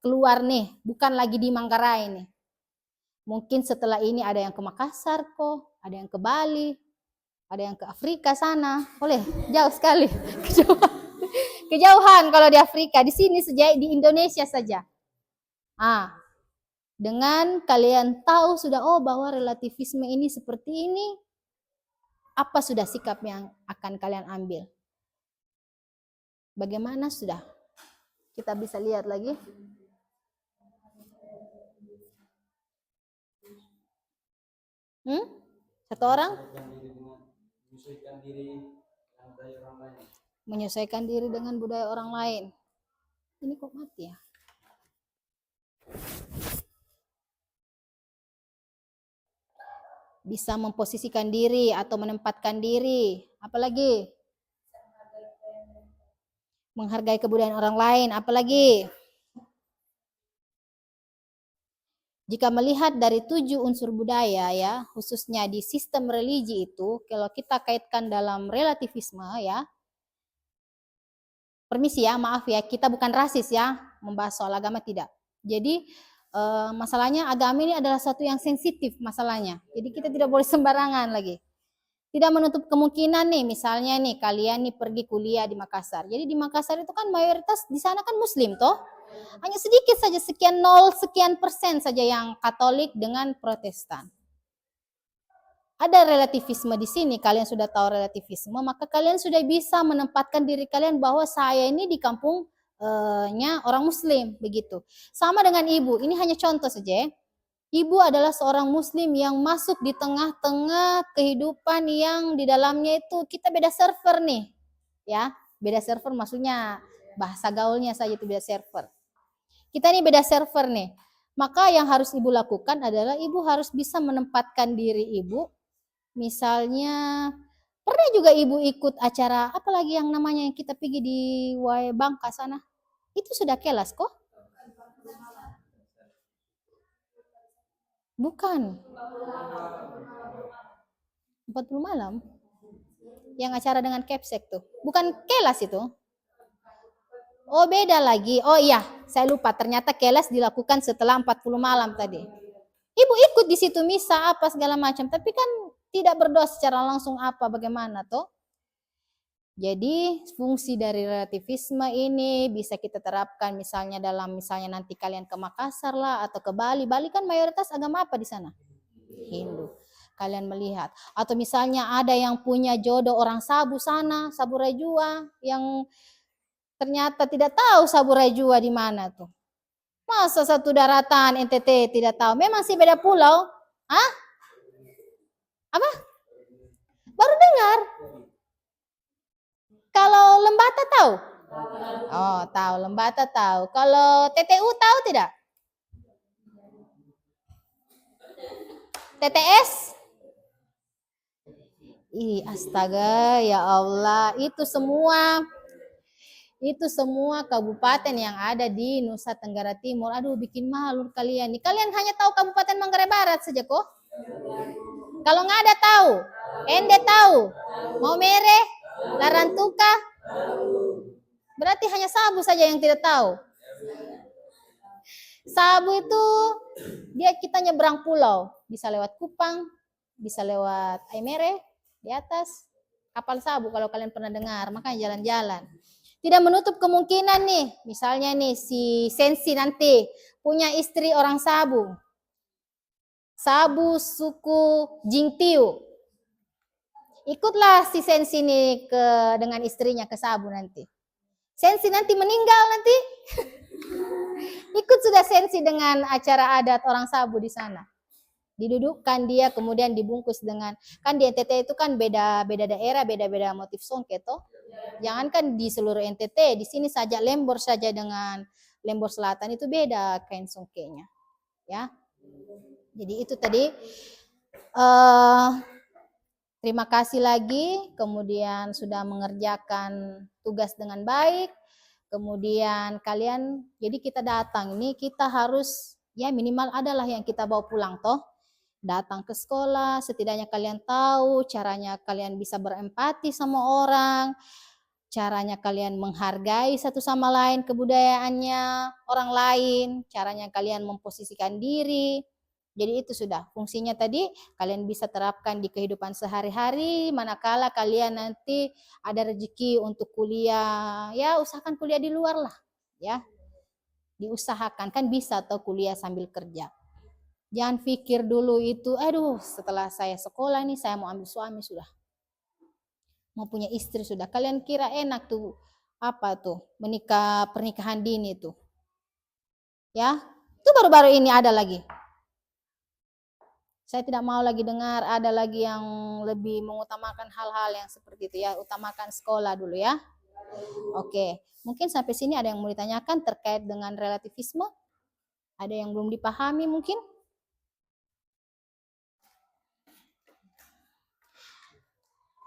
keluar nih, bukan lagi di Manggarai nih. Mungkin setelah ini ada yang ke Makassar kok, ada yang ke Bali, ada yang ke Afrika sana. Boleh, jauh sekali. Kejauhan kalau di Afrika, di sini saja, di Indonesia saja. Dengan kalian tahu sudah, bahwa relativisme ini seperti ini, apa sudah sikap yang akan kalian ambil? Bagaimana sudah? Kita bisa lihat lagi. Satu orang? Menyesuaikan diri dengan budaya orang lain. Ini kok mati ya? Bisa memposisikan diri atau menempatkan diri. Apalagi? Menghargai kebudayaan orang lain. Apalagi? Jika melihat dari 7 unsur budaya ya, khususnya di sistem religi itu, kalau kita kaitkan dalam relativisme ya, permisi ya, maaf ya, kita bukan rasis ya, membahas soal agama tidak. Jadi masalahnya agama ini adalah satu yang sensitif masalahnya. Jadi kita tidak boleh sembarangan lagi. Tidak menutup kemungkinan nih, misalnya nih kalian nih pergi kuliah di Makassar. Jadi di Makassar itu kan mayoritas di sana kan Muslim toh. Hanya sedikit saja, sekian persen saja yang Katolik dengan Protestan. Ada relativisme di sini, kalian sudah tahu relativisme, maka kalian sudah bisa menempatkan diri kalian bahwa saya ini di kampungnya orang Muslim, begitu. Sama dengan ibu, ini hanya contoh saja ya. Ibu adalah seorang Muslim yang masuk di tengah-tengah kehidupan yang di dalamnya itu kita beda server nih, ya. Beda server maksudnya bahasa gaulnya saja itu beda server. Kita ini beda server nih. Maka yang harus ibu lakukan adalah ibu harus bisa menempatkan diri ibu. Misalnya pernah juga ibu ikut acara apalagi yang namanya yang kita pergi di Wae Bangka sana. Itu sudah kelas kok. Bukan. 40 malam. Yang acara dengan Kepsek tuh. Bukan kelas itu. Oh beda lagi. Oh iya, saya lupa. Ternyata kelas dilakukan setelah 40 malam tadi. Ibu ikut di situ misa apa segala macam. Tapi kan tidak berdoa secara langsung apa bagaimana toh. Jadi fungsi dari relativisme ini bisa kita terapkan misalnya nanti kalian ke Makassar lah atau ke Bali. Bali kan mayoritas agama apa di sana? Hindu. Kalian melihat. Atau misalnya ada yang punya jodoh orang Sabu sana, Sabu Rajua yang ternyata tidak tahu Sabu Rajua di mana tuh. Masa satu daratan NTT tidak tahu? Memang sih beda pulau. Hah? Apa? Baru dengar. Kalau Lembata tahu? Oh, tahu. Lembata tahu. Kalau TTU tahu tidak? TTS? Ih, astaga, ya Allah. Itu semua Itu semua kabupaten yang ada di Nusa Tenggara Timur. Aduh, bikin malu kalian nih. Kalian hanya tahu Kabupaten Manggarai Barat saja kok. Kalau nggak ada tahu, Ende tahu, Maumere, Larantuka, berarti hanya Sabu saja yang tidak tahu. Sabu itu dia kita nyebrang pulau, bisa lewat Kupang, bisa lewat Aimere di atas kapal Sabu kalau kalian pernah dengar, makanya jalan-jalan. Tidak menutup kemungkinan nih, misalnya nih si Sensi nanti punya istri orang Sabu. Sabu suku Jingtiu. Ikutlah si Sensi nih dengan istrinya ke Sabu nanti. Sensi nanti meninggal nanti. Ikut sudah Sensi dengan acara adat orang Sabu di sana. Didudukkan dia kemudian dibungkus dengan, kan di NTT itu kan beda daerah, beda motif songke toh. Jangankan di seluruh NTT, di sini saja Lembor saja dengan Lembor Selatan itu beda kain songkenya. Ya. Jadi itu tadi terima kasih lagi, kemudian sudah mengerjakan tugas dengan baik. Kemudian kalian, jadi kita datang ini kita harus ya minimal adalah yang kita bawa pulang toh. Datang ke sekolah, setidaknya kalian tahu caranya kalian bisa berempati sama orang, caranya kalian menghargai satu sama lain kebudayaannya orang lain, caranya kalian memposisikan diri. Jadi itu sudah fungsinya tadi kalian bisa terapkan di kehidupan sehari-hari, manakala kalian nanti ada rezeki untuk kuliah, ya usahakan kuliah di luar lah, ya. Diusahakan, kan bisa atau kuliah sambil kerja. Jangan pikir dulu itu, aduh setelah saya sekolah nih saya mau ambil suami sudah. Mau punya istri sudah. Kalian kira enak tuh, apa tuh, pernikahan dini tuh. Ya, itu baru-baru ini ada lagi. Saya tidak mau lagi dengar ada lagi yang lebih mengutamakan hal-hal yang seperti itu ya. Utamakan sekolah dulu ya. Oke, mungkin sampai sini ada yang mau ditanyakan terkait dengan relativisme? Ada yang belum dipahami mungkin?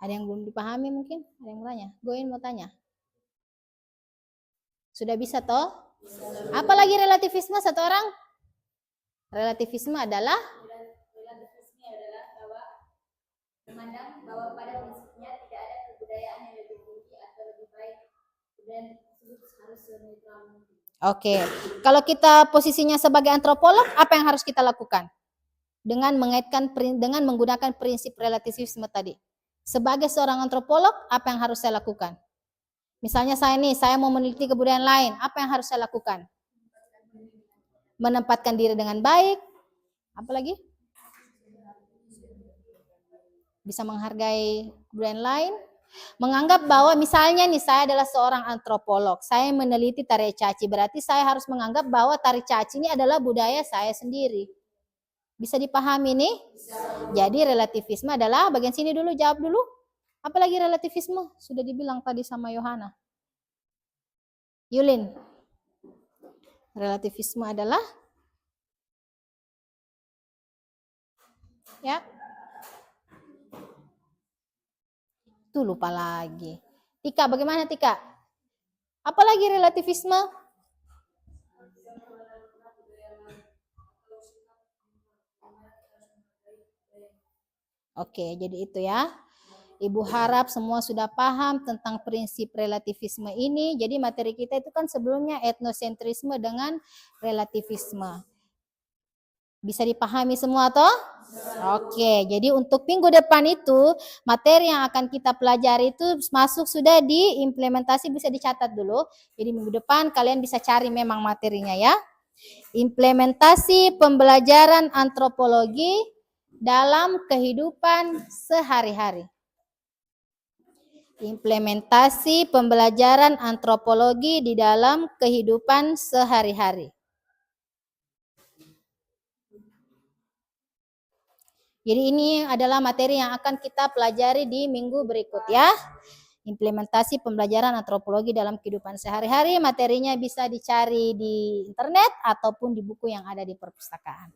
Ada yang belum dipahami mungkin? Ada yang mau tanya? Goin mau tanya? Sudah bisa toh? Apalagi relativisme satu orang? Relativisme adalah Memandang bahwa pada prinsipnya tidak ada kebudayaan yang lebih tinggi atau lebih baik dan tersebut harus netral mungkin. Oke, kalau kita posisinya sebagai antropolog, apa yang harus kita lakukan? Dengan menggunakan prinsip relativisme tadi. Sebagai seorang antropolog, apa yang harus saya lakukan? Misalnya saya mau meneliti kebudayaan lain, apa yang harus saya lakukan? Menempatkan diri dengan baik, apalagi? Bisa menghargai kebudayaan lain, menganggap bahwa misalnya nih saya adalah seorang antropolog, saya meneliti tari caci, berarti saya harus menganggap bahwa tari caci ini adalah budaya saya sendiri. Bisa dipahami nih? Jadi relativisme adalah, bagian sini dulu, jawab dulu. Apalagi relativisme? Sudah dibilang tadi sama Yohana. Yulin. Relativisme adalah? Ya. Tuh lupa lagi. Tika, bagaimana Tika? Apalagi relativisme? Oke, jadi itu ya. Ibu harap semua sudah paham tentang prinsip relativisme ini. Jadi materi kita itu kan sebelumnya etnosentrisme dengan relativisme. Bisa dipahami semua toh? Oke, jadi untuk minggu depan itu materi yang akan kita pelajari itu masuk sudah di implementasi, bisa dicatat dulu. Jadi minggu depan kalian bisa cari memang materinya ya. Implementasi pembelajaran antropologi dalam kehidupan sehari-hari. Implementasi pembelajaran antropologi di dalam kehidupan sehari-hari. Jadi ini adalah materi yang akan kita pelajari di minggu berikut ya. Implementasi pembelajaran antropologi dalam kehidupan sehari-hari. Materinya bisa dicari di internet ataupun di buku yang ada di perpustakaan.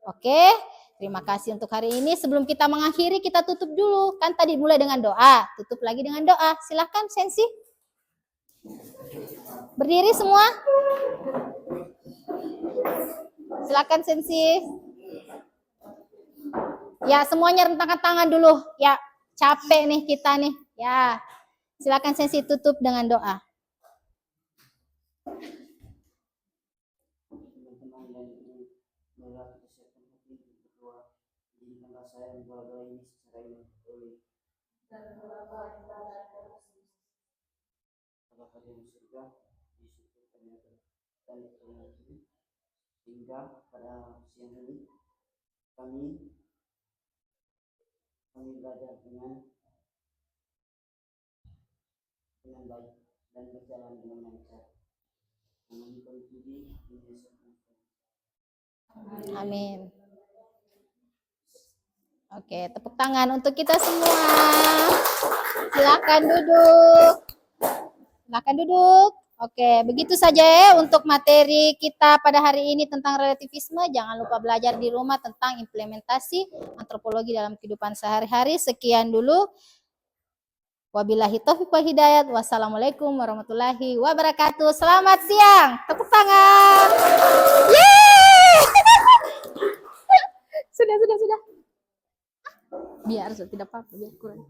Oke, terima kasih untuk hari ini. Sebelum kita mengakhiri, kita tutup dulu. Kan tadi mulai dengan doa, tutup lagi dengan doa. Silahkan Sensi. Berdiri semua. Silakan Sensi. Ya, semuanya rentangkan tangan dulu. Ya, capek nih kita nih. Ya, silakan Sensi tutup dengan doa. Teman-teman yang ingin melatih kesehatan hati berdoa, izinkanlah saya membawa ini secara ilmu. Bapa di surga, di situ kami dan hingga pada siang ini kami belajar dengan baik dan berjalan dengan lancar. Kami puji Yesus. Amin. Oke, tepuk tangan untuk kita semua. Silakan duduk. Silakan duduk. Oke, begitu saja ya untuk materi kita pada hari ini tentang relativisme. Jangan lupa belajar di rumah tentang implementasi antropologi dalam kehidupan sehari-hari. Sekian dulu. Wabillahi taufiq wal hidayat. Wassalamualaikum warahmatullahi wabarakatuh. Selamat siang. Tepuk tangan. Yeay! Sudah. Biar tidak apa-apa, biar kurang.